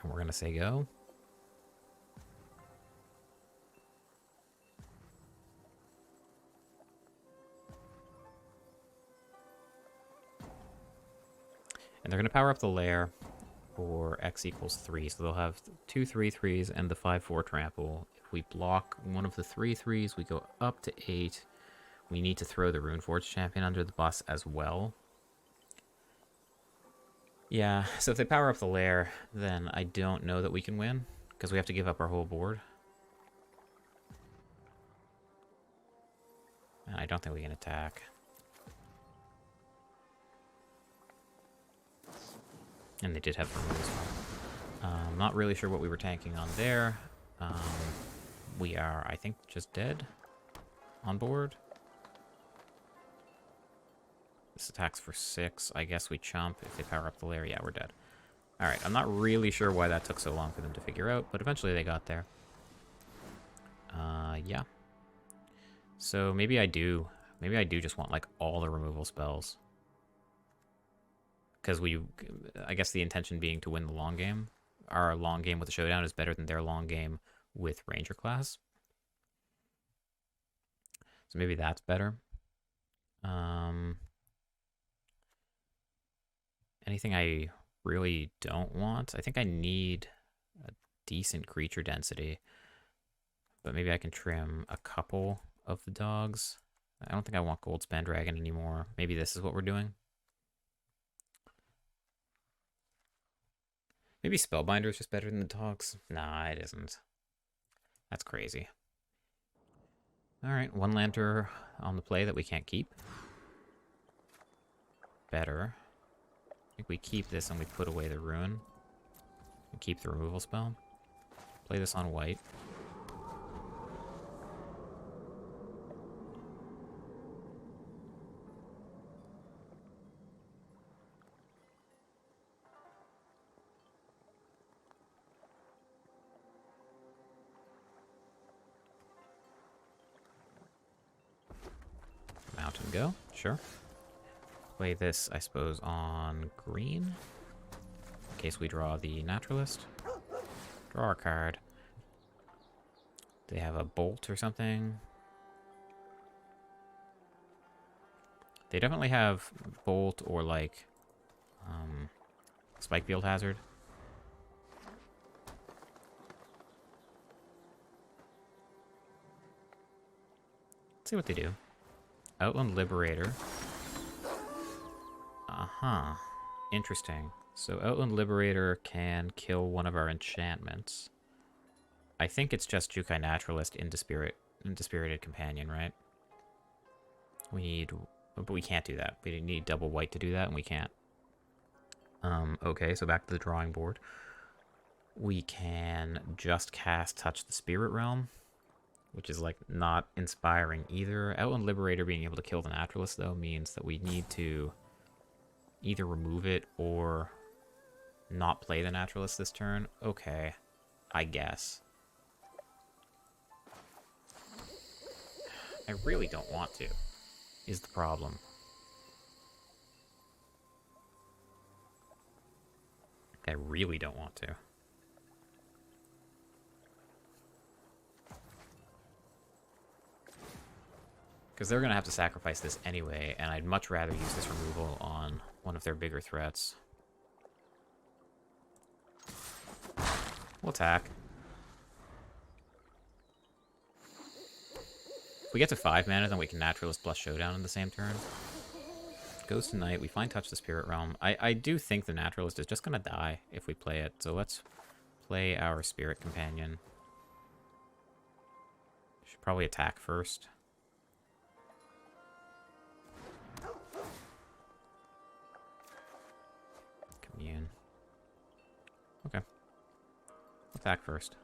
And we're going to say go. And they're going to power up the lair for X equals 3. So they'll have 2 3/3s and the 5/4 trample. If we block one of the 3/3s, we go up to 8. We need to throw the Runeforge champion under the bus as well. Yeah, so if they power up the lair, then I don't know that we can win, because we have to give up our whole board. And I don't think we can attack. And they did have the removal spell. I'm not really sure what we were tanking on there. We are, I think, just dead on board. This attacks for 6. I guess we chump. If they power up the lair, yeah, we're dead. Alright, I'm not really sure why that took so long for them to figure out, but eventually they got there. Yeah. So maybe I do just want, like, all the removal spells. Because I guess the intention being to win the long game. Our long game with the showdown is better than their long game with Ranger class. So maybe that's better. Anything I really don't want? I think I need a decent creature density. But maybe I can trim a couple of the dogs. I don't think I want Goldspan Dragon anymore. Maybe this is what we're doing. Maybe Spellbinder is just better than the dogs. Nah, it isn't. That's crazy. Alright, 1 Lantern on the play that we can't keep. Better. I think we keep this and we put away the rune. And keep the removal spell. Play this on white. Mountain go, sure. Play this, I suppose, on green. In case we draw the naturalist. Draw our card. They have a bolt or something. They definitely have bolt or like spike field hazard. Let's see what they do. Outland Liberator. Uh-huh. Interesting. So Outland Liberator can kill one of our enchantments. I think it's just Jukai Naturalist into Spirited Companion, right? We need... But we can't do that. We need double white to do that, and we can't. Okay, so back to the drawing board. We can just cast Touch the Spirit Realm, which is, like, not inspiring either. Outland Liberator being able to kill the Naturalist, though, means that we need to either remove it or not play the Naturalist this turn. Okay, I guess. I really don't want to, is the problem. I really don't want to. Because they're going to have to sacrifice this anyway, and I'd much rather use this removal on one of their bigger threats. We'll attack. If we get to 5 mana, then we can Naturalist plus Showdown in the same turn. Goes to Night. We find Touch the Spirit Realm. I do think the Naturalist is just going to die if we play it, so let's play our Spirit Companion. Should probably attack first. Commune. Okay. Attack first.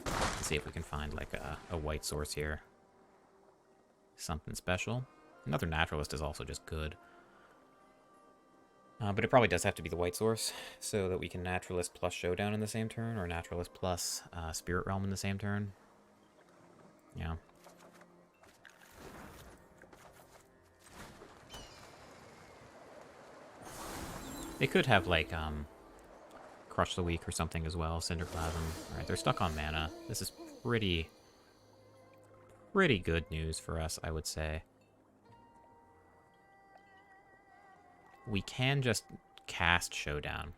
Let's see if we can find, like, a white source here. Something special. Another Naturalist is also just good. But it probably does have to be the white source, so that we can Naturalist plus Showdown in the same turn, or Naturalist plus Spirit Realm in the same turn. Yeah. They could have, like, Crush the Weak or something as well, Cinderplasm. Alright, they're stuck on mana. This is pretty good news for us, I would say. We can just cast Showdown.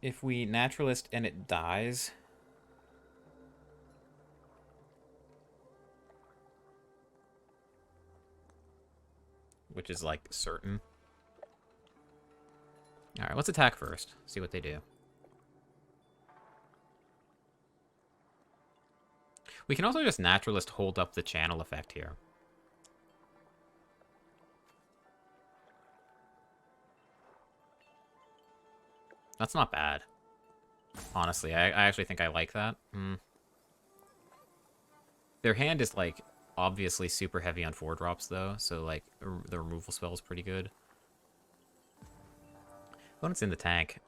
If we Naturalist and it dies... which is, like, certain. Alright, let's attack first. See what they do. We can also just Naturalist hold up the channel effect here. That's not bad. Honestly, I actually think I like that. Their hand is, like, obviously super heavy on 4-drops, though, so, like, the removal spell is pretty good. When it's in the tank,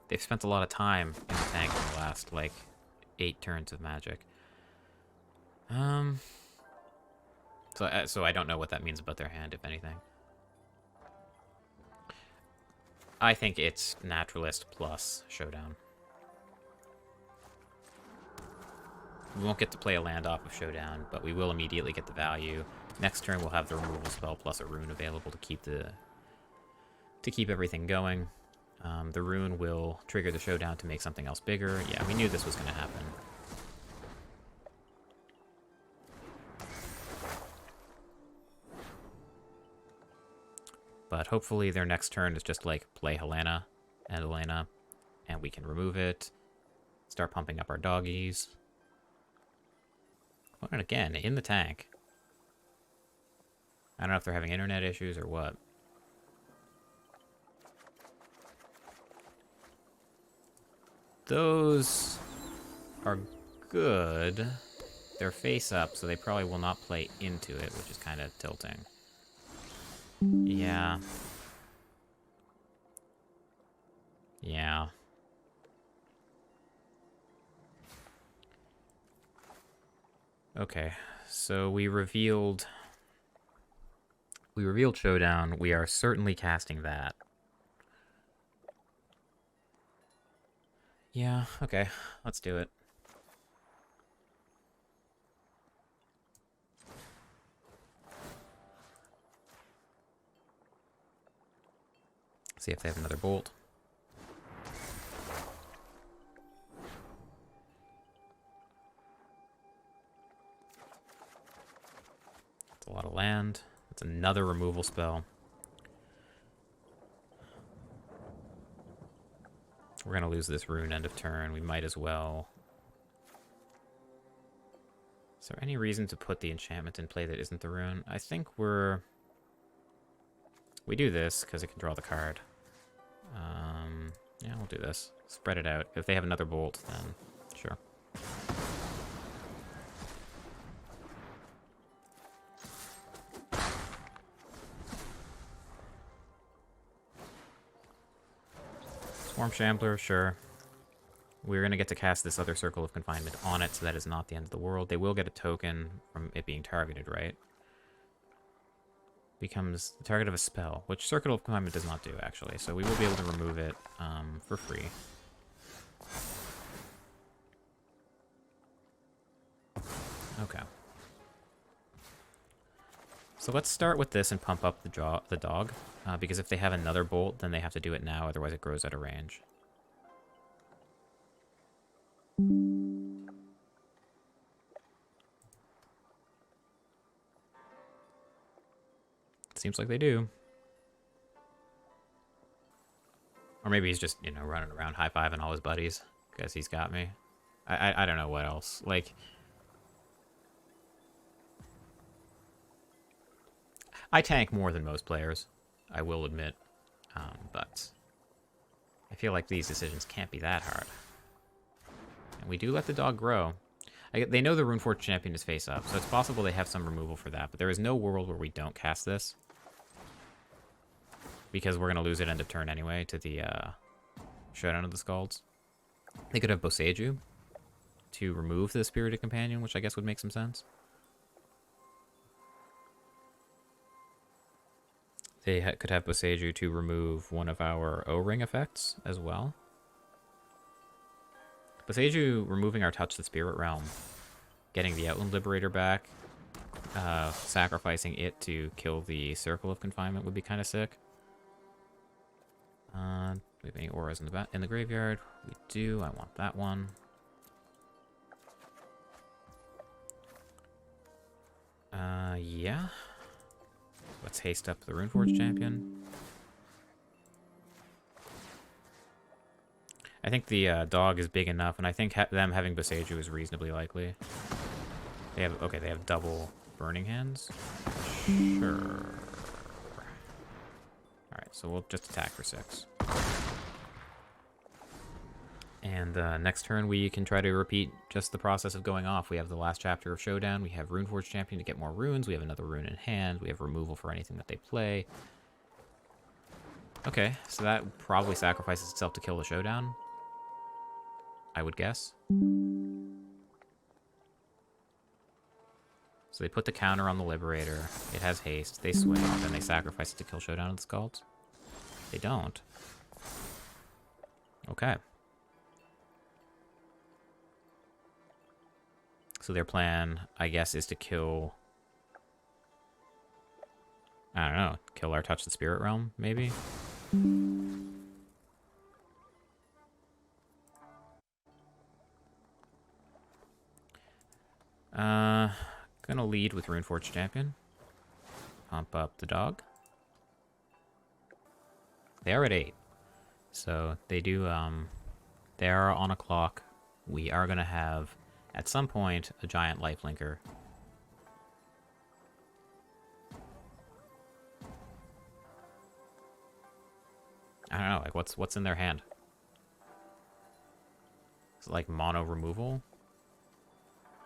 they've spent a lot of time in the tank in the last, like, 8 turns of Magic. So I don't know what that means about their hand, if anything. I think it's Naturalist plus Showdown. We won't get to play a land off of Showdown, but we will immediately get the value. Next turn, we'll have the removal spell plus a rune available to keep everything going. The rune will trigger the Showdown to make something else bigger. Yeah, we knew this was going to happen. But hopefully their next turn is just like play Helena and Elena, and we can remove it. Start pumping up our doggies. Oh, and again, in the tank. I don't know if they're having internet issues or what. Those are good. They're face up, so they probably will not play into it, which is kind of tilting. Yeah. Yeah. Okay, so we revealed Showdown. We are certainly casting that. Yeah, okay, let's do it. See if they have another bolt. land. That's another removal spell. We're going to lose this rune end of turn. We might as well. Is there any reason to put the enchantment in play that isn't the rune? I think we do this because it can draw the card. Yeah, we'll do this. Spread it out. If they have another bolt, then sure. Swarm Shambler, sure. We're going to get to cast this other Circle of Confinement on it, so that is not the end of the world. They will get a token from it being targeted, right? Becomes the target of a spell, which Circle of Confinement does not do, actually. So we will be able to remove it for free. Okay. So let's start with this and pump up the dog, because if they have another bolt, then they have to do it now, otherwise it grows out of range. Seems like they do. Or maybe he's just, you know, running around high-fiving all his buddies because he's got me. I don't know what else. Like, I tank more than most players, I will admit. But I feel like these decisions can't be that hard. And we do let the dog grow. They know the Runeforge champion is face up, so it's possible they have some removal for that. But there is no world where we don't cast this, because we're going to lose it end of turn anyway to the Showdown of the Scalds. They could have Boseiju to remove the Spirited Companion, which I guess would make some sense. They could have Boseiju to remove one of our O-Ring effects as well. Boseiju removing our Touch the Spirit Realm, getting the Outland Liberator back, sacrificing it to kill the Circle of Confinement would be kind of sick. Do we have any auras in the graveyard? We do. I want that one. Yeah. Let's haste up the Runeforge champion. I think the dog is big enough, and I think them having Boseiju is reasonably likely. They have double Burning Hands. Sure. Alright, so we'll just attack for 6. And next turn we can try to repeat just the process of going off. We have the last chapter of Showdown. We have Runeforge Champion to get more runes. We have another rune in hand. We have removal for anything that they play. Okay, so that probably sacrifices itself to kill the Showdown, I would guess. So they put the counter on the Liberator. It has haste. They swing, then they sacrifice it to kill Showdown of the Scalds. They don't. Okay. So their plan, I guess, is to kill... I don't know. Kill our Touch the Spirit Realm, maybe? Gonna lead with Runeforge Champion. Pump up the dog. They are at 8. So they do, they are on a clock. We are gonna have, at some point, a giant lifelinker. I don't know, like what's in their hand? Is it like mono removal?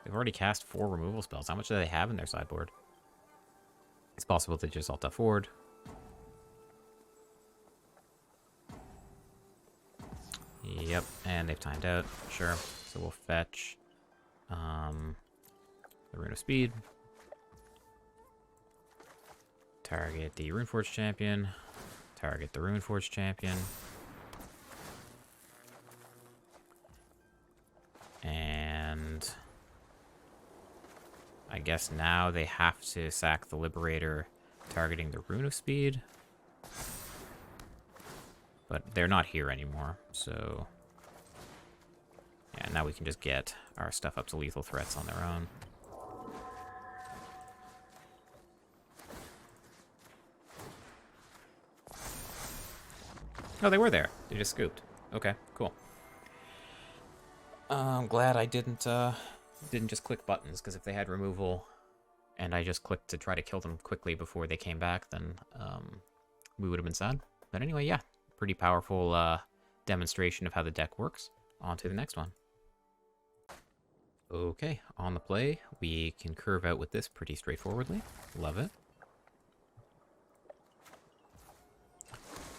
They've already cast 4 removal spells. How much do they have in their sideboard? It's possible they just alt forward. Yep, and they've timed out. Sure. So we'll fetch the Rune of Speed. Target the Runeforge Champion. Target the Runeforge Champion. And I guess now they have to sack the Liberator, targeting the Rune of Speed. But they're not here anymore, so... yeah, now we can just get our stuff up to lethal threats on their own. Oh, they were there. They just scooped. Okay, cool. I'm glad I didn't just click buttons, because if they had removal and I just clicked to try to kill them quickly before they came back, then we would have been sad. But anyway, yeah, pretty powerful demonstration of how the deck works. On to the next one. Okay, on the play, we can curve out with this pretty straightforwardly. Love it.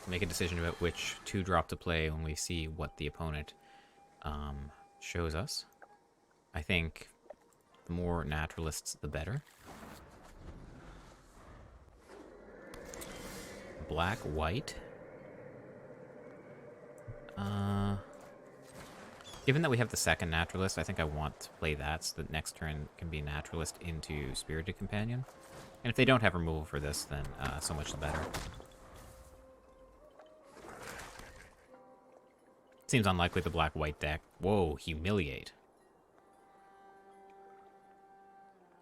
Make a decision about which 2-drop to play when we see what the opponent shows us. I think the more naturalists, the better. Black, white. Given that we have the second naturalist, I think I want to play that so that next turn can be naturalist into Spirited Companion. And if they don't have removal for this, then so much the better. Seems unlikely the black-white deck. Whoa, Humiliate.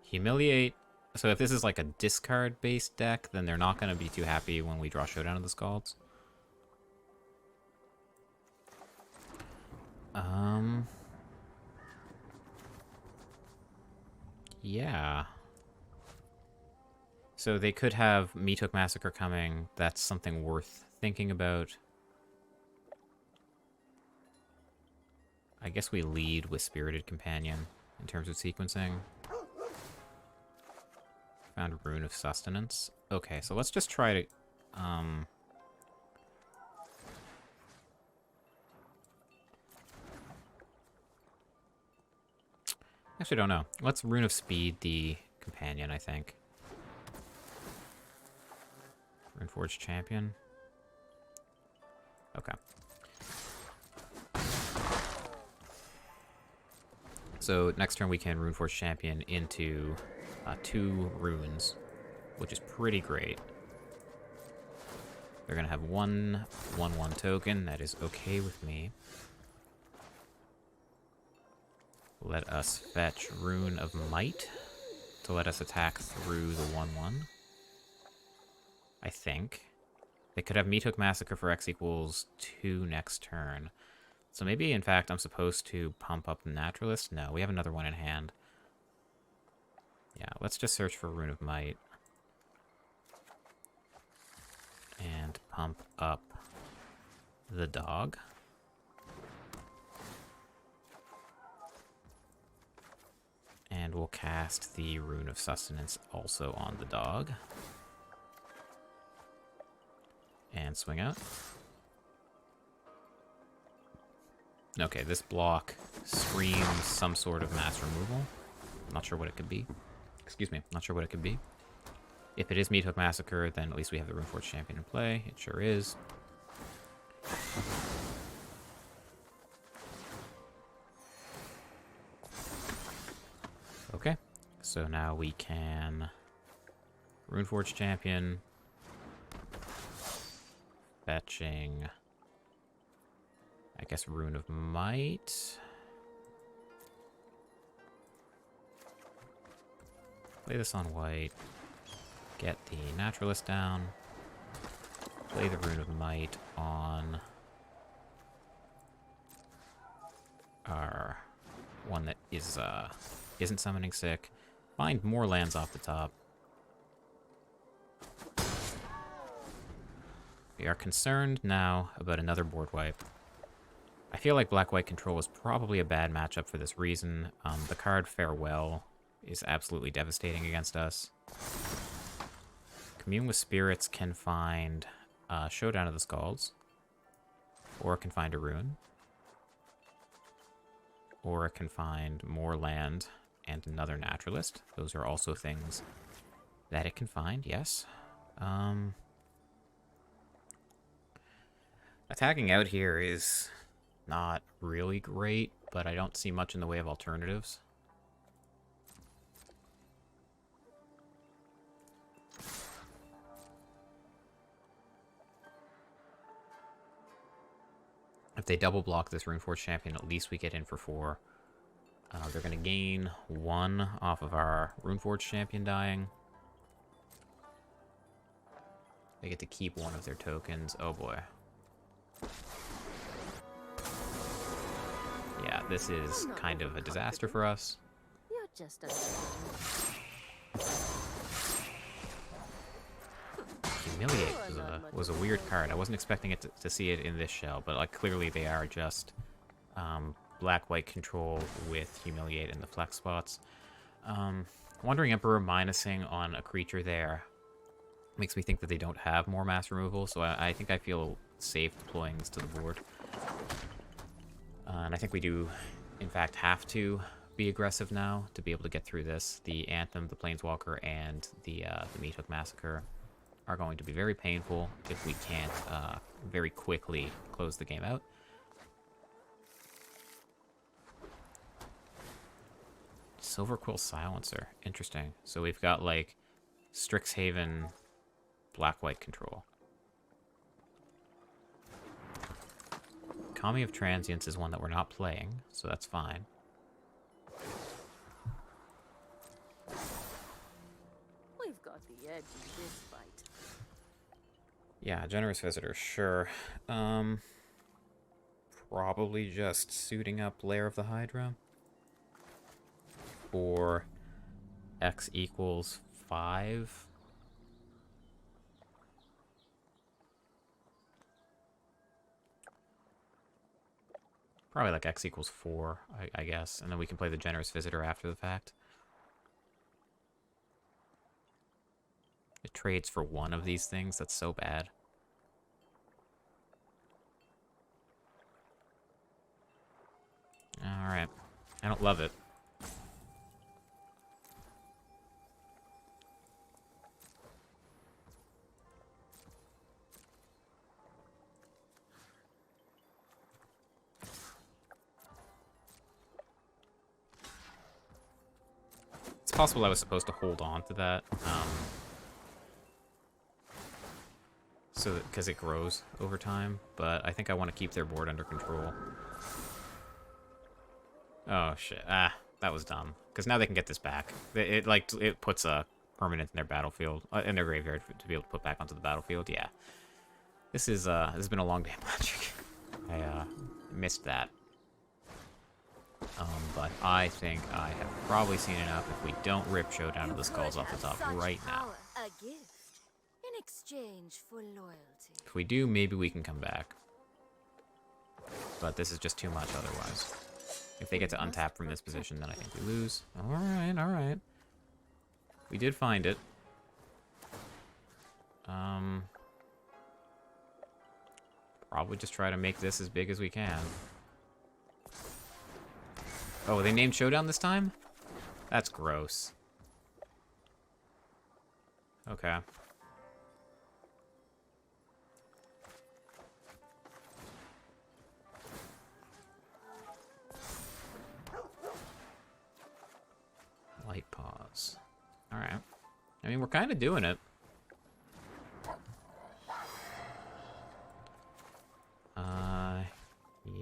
Humiliate. So if this is like a discard-based deck, then they're not going to be too happy when we draw Showdown of the Scalds. Yeah. So they could have Meathook Massacre coming. That's something worth thinking about. I guess we lead with Spirited Companion in terms of sequencing. Found Rune of Sustenance. Okay, so let's just try to... Actually, don't know. Let's Rune of Speed the companion, I think. Runeforged Champion. Okay. So next turn we can Runeforged Champion into 2 runes, which is pretty great. They're gonna have 1/1/1 token. That is okay with me. Let us fetch Rune of Might to let us attack through the 1/1. I think. They could have Meathook Massacre for X equals 2 next turn. So maybe, in fact, I'm supposed to pump up the Naturalist? No, we have another one in hand. Yeah, let's just search for Rune of Might. And pump up the dog. And we'll cast the Rune of Sustenance also on the dog. And swing out. Okay, this block screams some sort of mass removal. Not sure what it could be. Excuse me, not sure what it could be. If it is Meathook Massacre, then at least we have the Runeforged Champion in play. It sure is. Okay, so now we can Runeforged Champion, fetching, I guess, Rune of Might. Play this on white, get the Naturalist down, play the Rune of Might on our one that is isn't summoning sick. Find more lands off the top. We are concerned now about another board wipe. I feel like black-white control is probably a bad matchup for this reason. The card Farewell is absolutely devastating against us. Commune with Spirits can find Showdown of the Scalds, or it can find a rune, or it can find more land and another Naturalist. Those are also things that it can find, yes. Attacking out here is not really great, but I don't see much in the way of alternatives. If they double block this Runeforged Champion, at least we get in for 4. They're going to gain 1 off of our Runeforged Champion dying. They get to keep 1 of their tokens. Oh boy. Yeah, this is kind of a disaster for us. You're just a Humiliate was a weird card. I wasn't expecting it to see it in this shell, but like clearly they are just black-white control with Humiliate in the flex spots. Wandering Emperor minusing on a creature there makes me think that they don't have more mass removal, so I think I feel safe deploying this to the board. And I think we do, in fact, have to be aggressive now to be able to get through this. The Anthem, the Planeswalker, and the Meat Hook Massacre are going to be very painful if we can't very quickly close the game out. Silverquill Silencer. Interesting. So we've got, like, Strixhaven black-white control. Kami of Transience is one that we're not playing, so that's fine. We've got the edge in this fight. Yeah, Generous Visitor, sure. Probably just suiting up Lair of the Hydra. For X equals 5. Probably like X equals 4, I guess. And then we can play the Generous Visitor after the fact. It trades for one of these things. That's so bad. Alright. I don't love it. It's possible I was supposed to hold on to that, so because it grows over time, but I think I want to keep their board under control. Oh shit! Ah, that was dumb. Because now they can get this back. It puts a permanent in their battlefield, in their graveyard to be able to put back onto the battlefield. Yeah, this has been a long day of Magic. I missed that. But I think I have probably seen enough if we don't rip Showdown of the Skulls off the top right now. A gift in exchange for loyalty. If we do, maybe we can come back. But this is just too much otherwise. If they get to untap from this position, then I think we lose. Alright, alright. We did find it. Probably just try to make this as big as we can. Oh, they named Showdown this time? That's gross. Okay. Light pause. Alright. I mean, we're kind of doing it.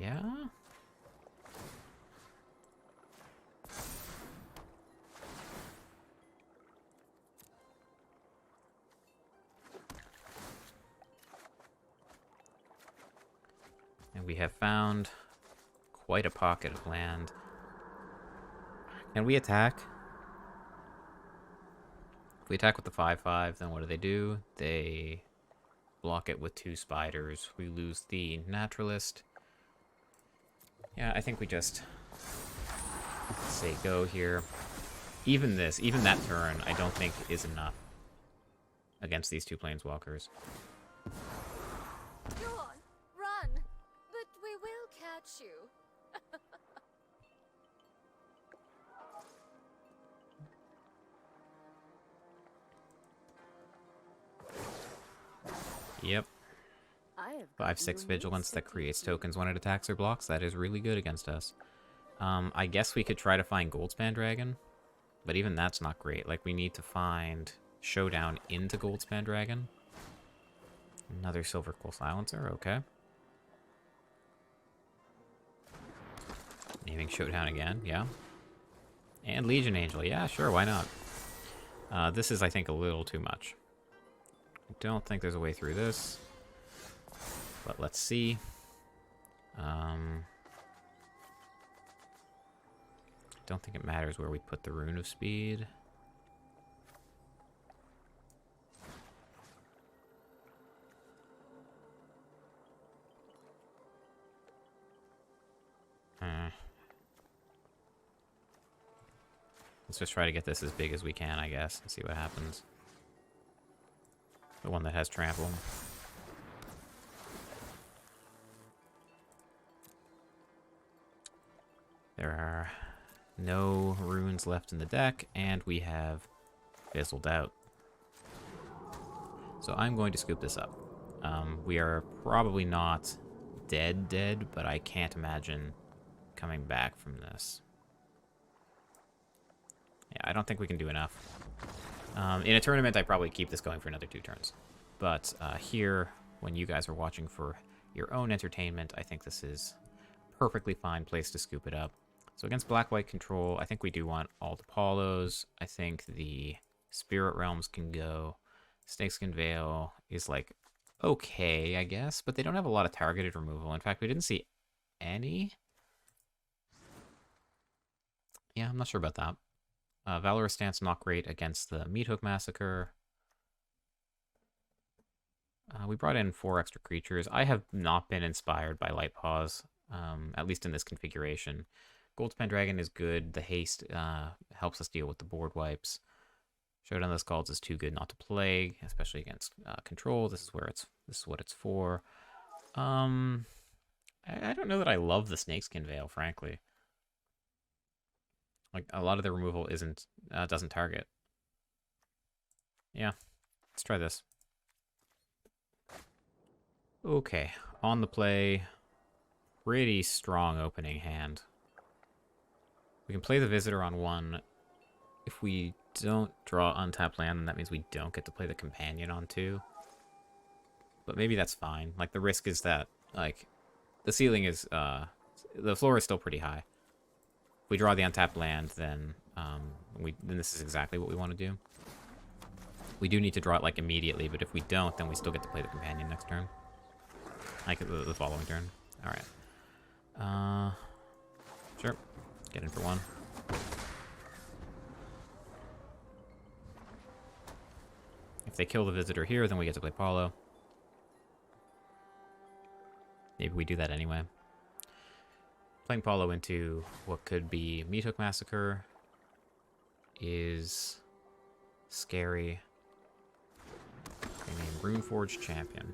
Yeah? And we have found quite a pocket of land. Can we attack? If we attack with the 5/5, then what do? They block it with 2 spiders. We lose the naturalist. Yeah, I think we just say go here. Even that turn, I don't think is enough against these 2 planeswalkers. Go on, run, but we will catch you. Yep. 5/6 vigilance that creates tokens when it attacks or blocks. That is really good against us. I guess we could try to find Goldspan Dragon, but even that's not great. Like, we need to find Showdown into Goldspan Dragon. Another Silverquill Silencer, okay. Naming Showdown again, yeah. And Legion Angel, yeah, sure, why not? This is, I think, a little too much. I don't think there's a way through this. But let's see. Don't think it matters where we put the Rune of Speed. Let's just try to get this as big as we can, I guess, and see what happens. The one that has trample. There are no runes left in the deck, and we have fizzled out. So I'm going to scoop this up. We are probably not dead, but I can't imagine coming back from this. Yeah, I don't think we can do enough. In a tournament, I'd probably keep this going for another 2 turns. But here, when you guys are watching for your own entertainment, I think this is a perfectly fine place to scoop it up. So against black-white control, I think we do want all the Paulos. I think the Spirit Realms can go. Snakeskin Veil is like okay, I guess, but they don't have a lot of targeted removal. In fact, we didn't see any. Yeah, I'm not sure about that. Valorous Stance not great against the Meat Hook Massacre. We brought in 4 extra creatures. I have not been inspired by Light Paws, at least in this configuration. Gold's Pendragon is good. The haste helps us deal with the board wipes. Showdown of the Skalds is too good not to play, especially against control. This is what it's for. I don't know that I love the Snakeskin Veil, frankly. Like, a lot of the removal doesn't target. Yeah, let's try this. Okay, on the play, pretty strong opening hand. We can play the Visitor on 1. If we don't draw untapped land, then that means we don't get to play the Companion on 2. But maybe that's fine. Like, the risk is that, like, the ceiling is, the floor is still pretty high. If we draw the untapped land, then, then this is exactly what we want to do. We do need to draw it, like, immediately, but if we don't, then we still get to play the Companion next turn. Like, the following turn. Alright. Sure. Get in for 1. If they kill the Visitor here, then we get to play Paulo. Maybe we do that anyway. Playing Paulo into what could be Meat Hook Massacre is scary. I mean, Runeforged Champion.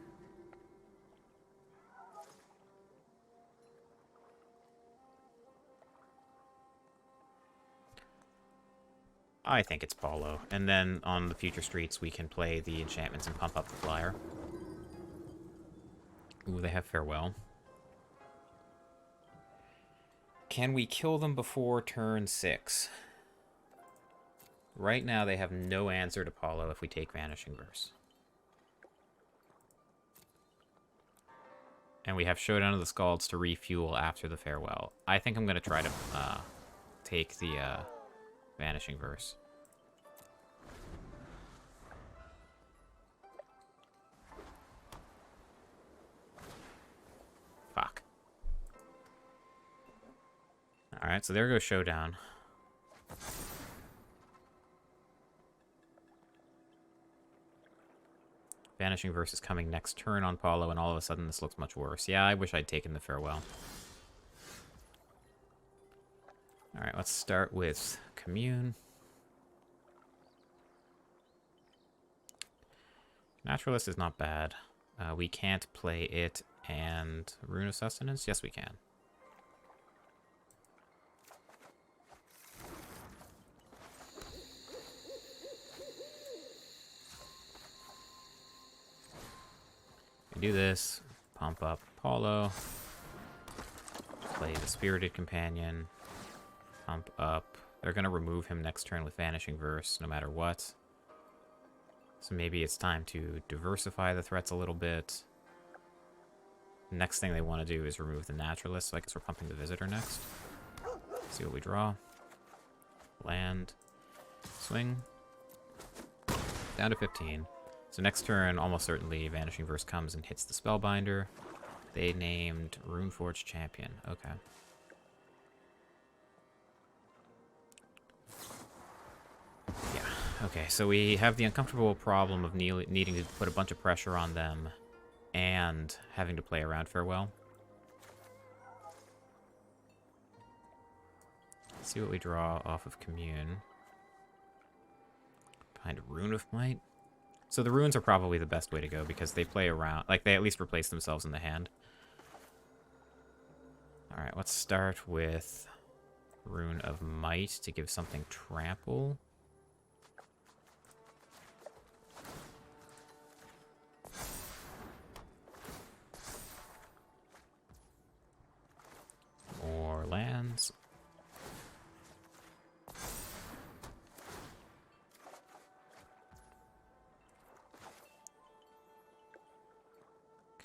I think it's Paulo. And then on the future streets, we can play the enchantments and pump up the flyer. Ooh, they have Farewell. Can we kill them before turn 6? Right now, they have no answer to Paulo if we take Vanishing Verse. And we have Showdown of the Skalds to refuel after the Farewell. I think I'm going to try to take the Vanishing Verse. Fuck. Alright, so there goes Showdown. Vanishing Verse is coming next turn on Paulo, and all of a sudden this looks much worse. Yeah, I wish I'd taken the Farewell. Alright, let's start with Commune. Naturalist is not bad. We can't play it and Rune of Sustenance? Yes, we can. We do this, pump up Paulo, play the Spirited Companion, pump up. They're going to remove him next turn with Vanishing Verse, no matter what. So maybe it's time to diversify the threats a little bit. Next thing they want to do is remove the Naturalist, so I guess we're pumping the Visitor next. See what we draw. Land. Swing. Down to 15. So next turn, almost certainly, Vanishing Verse comes and hits the Spellbinder. They named Runeforge Champion. Okay. Yeah. Okay, so we have the uncomfortable problem of needing to put a bunch of pressure on them and having to play around Farewell. Let's see what we draw off of Commune. Kind of Rune of Might. So the runes are probably the best way to go because they play around, like they at least replace themselves in the hand. Alright, let's start with Rune of Might to give something trample. More lands.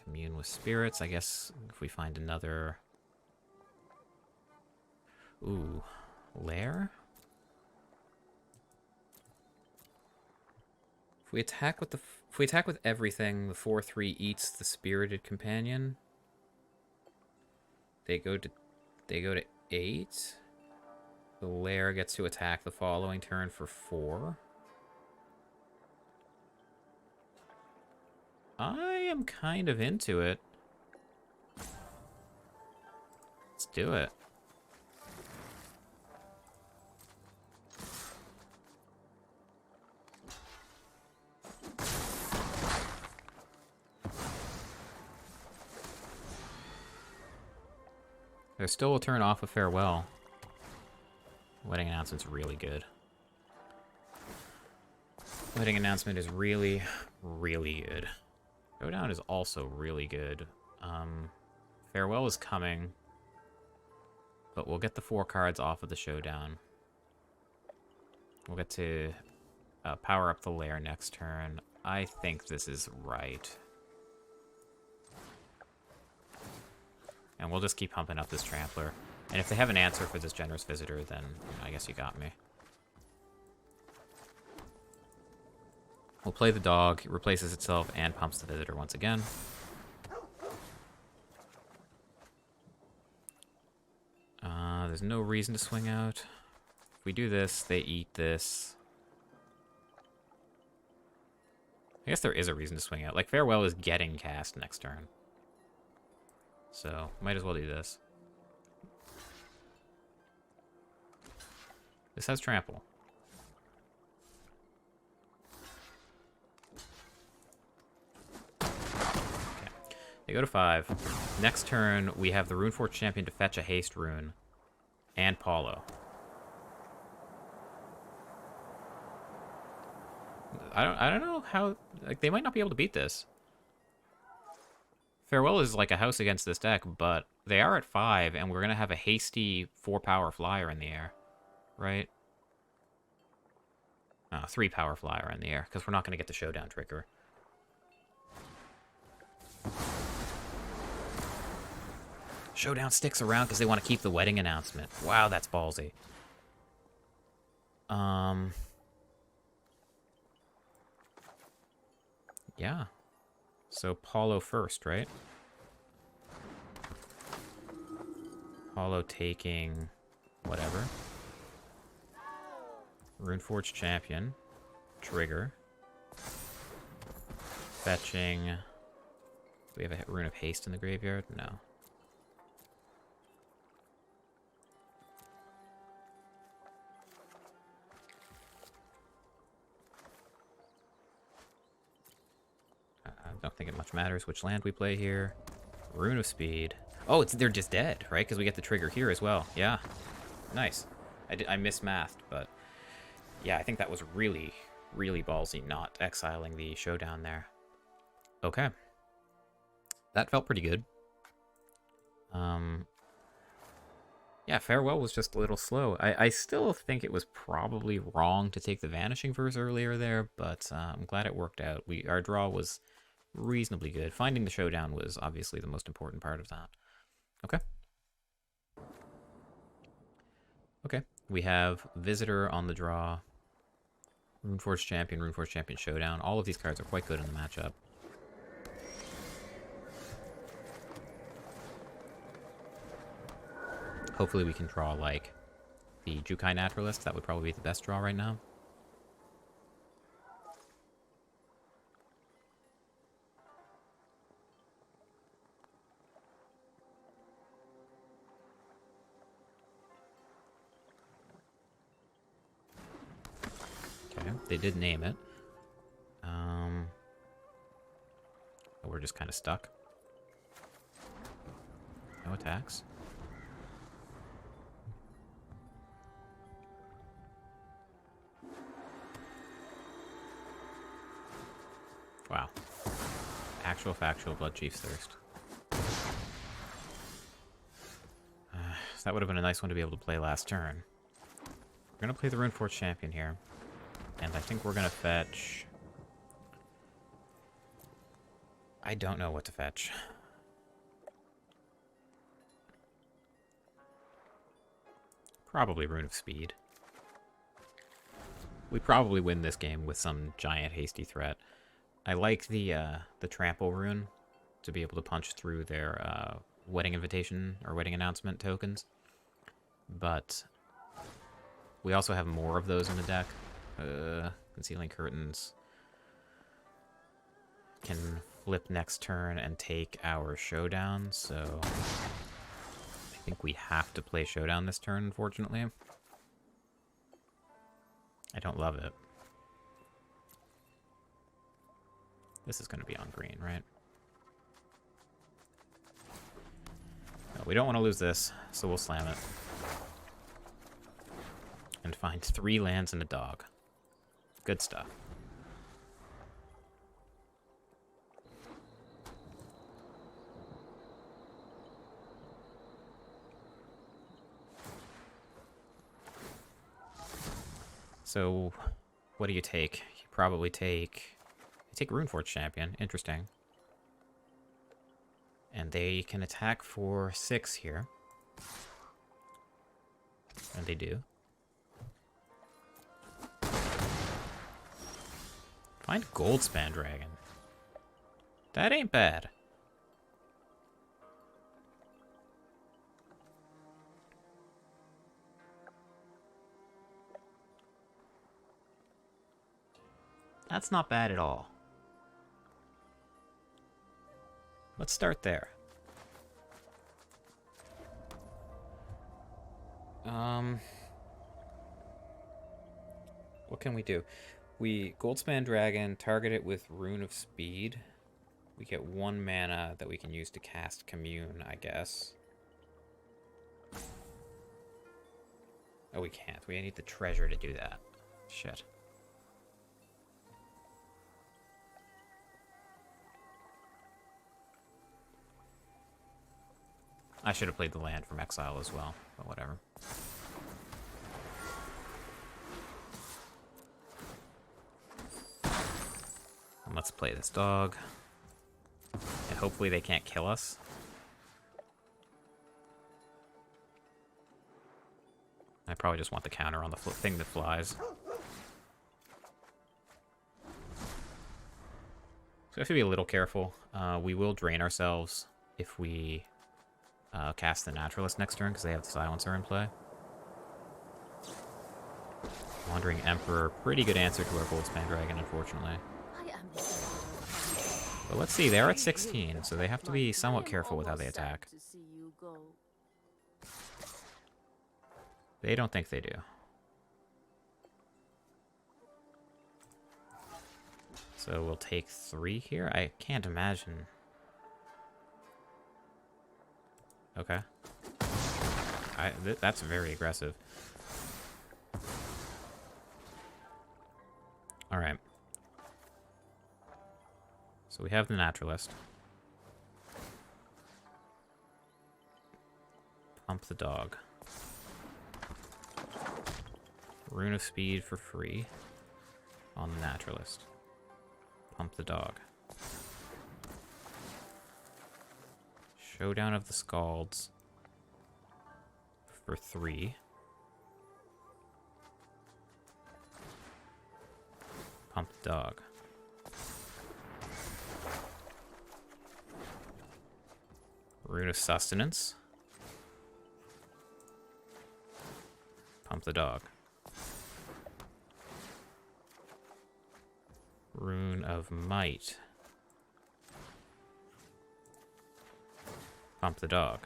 Commune with spirits. I guess if we find another... Ooh, lair? If we attack with everything, the 4/3 eats the spirited companion. They go to 8. The lair gets to attack the following turn for 4. I am kind of into it. Let's do it. There's still a turn off of Farewell. Wedding announcement's really good. Wedding announcement is really, really good. Showdown is also really good. Farewell is coming, but we'll get the 4 cards off of the Showdown. We'll get to power up the lair next turn. I think this is right. And we'll just keep pumping up this Trampler. And if they have an answer for this Generous Visitor, then I guess you got me. We'll play the dog, it replaces itself, and pumps the Visitor once again. There's no reason to swing out. If we do this, they eat this. I guess there is a reason to swing out. Like, Farewell is getting cast next turn. So, might as well do this. This has trample. Okay. They go to 5. Next turn, we have the Runeforge Champion to fetch a haste rune. And Paulo. I don't know how... Like, they might not be able to beat this. Farewell is like a house against this deck, but they are at 5, and we're going to have a hasty 4-power flyer in the air. Right? 3-power flyer in the air, because we're not going to get the Showdown trigger. Showdown sticks around because they want to keep the wedding announcement. Wow, that's ballsy. Yeah. So Paulo first, right? Paulo taking whatever. Runeforge Champion. Trigger. Fetching. Do we have a Rune of Haste in the graveyard? No. I don't think it much matters which land we play here. Rune of Speed. Oh, they're just dead, right? Because we get the trigger here as well. Yeah. Nice. I mismathed, but... Yeah, I think that was really, really ballsy not exiling the Showdown there. Okay. That felt pretty good. Yeah, Farewell was just a little slow. I still think it was probably wrong to take the Vanishing Verse earlier there, but I'm glad it worked out. Our draw was reasonably good. Finding the Showdown was obviously the most important part of that. Okay. Okay, we have Visitor on the draw. Runeforge Champion Showdown. All of these cards are quite good in the matchup. Hopefully we can draw, like, the Jukai Naturalist. That would probably be the best draw right now. Okay, they did name it. But we're just kind of stuck. No attacks. Wow. Actual factual Blood Chief's Thirst. That would have been a nice one to be able to play last turn. We're going to play the Runeforge Champion here. And I think we're going to fetch... I don't know what to fetch. Probably Rune of Speed. We probably win this game with some giant hasty threat. I like the trample rune to be able to punch through their wedding invitation or wedding announcement tokens. But we also have more of those in the deck. Concealing Curtains can flip next turn and take our Showdown, so I think we have to play Showdown this turn, unfortunately. I don't love it. This is going to be on green, right? No, we don't want to lose this, so we'll slam it. And find 3 lands and a dog. Good stuff. So, what do you take? You probably take... You take Runeforge Champion. Interesting. And they can attack for 6 here. And they do. Find Goldspan Dragon. That ain't bad. That's not bad at all. Let's start there. What can we do? We Goldspan Dragon, target it with Rune of Speed. We get 1 mana that we can use to cast Commune, I guess. Oh, we can't. We need the treasure to do that. Shit. I should have played the land from Exile as well, but whatever. And let's play this dog. And hopefully they can't kill us. I probably just want the counter on the thing that flies. So we have to be a little careful. We will drain ourselves if we cast the Naturalist next turn, because they have the Silencer in play. Wandering Emperor, pretty good answer to our Goldspan Dragon, unfortunately. But let's see, they're at 16, so they have to be somewhat careful with how they attack. They don't think they do. So we'll take 3 here? I can't imagine. Okay. That's very aggressive. Alright. So we have the Naturalist. Pump the dog. Rune of Speed for free on the Naturalist. Pump the dog. Showdown of the Scalds for 3. Pump the dog. Rune of Sustenance. Pump the dog. Rune of Might. Pump the dog.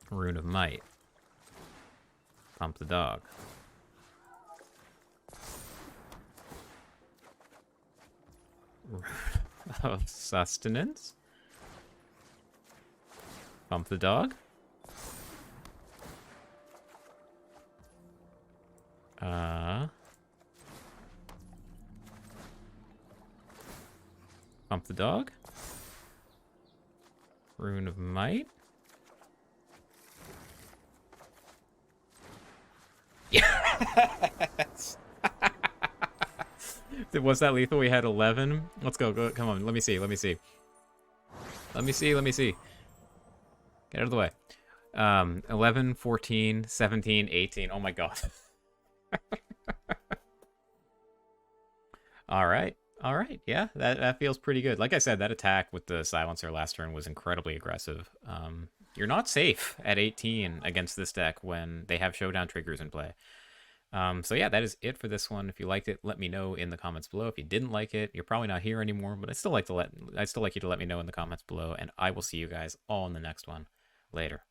Rune of Might. Pump the dog. Rune of Sustenance. Pump the dog. Pump the dog. Rune of Might. Yes! Was that lethal? We had 11. Let's go. Go. Come on. Let me see. Let me see. Let me see. Let me see. Get out of the way. 11, 14, 17, 18. Oh my god. All right. All right. Yeah, that feels pretty good. Like I said, that attack with the silencer last turn was incredibly aggressive. You're not safe at 18 against this deck when they have showdown triggers in play. So yeah, that is it for this one. If you liked it, let me know in the comments below. If you didn't like it, you're probably not here anymore, but I'd still like you to let me know in the comments below, and I will see you guys all in the next one. Later.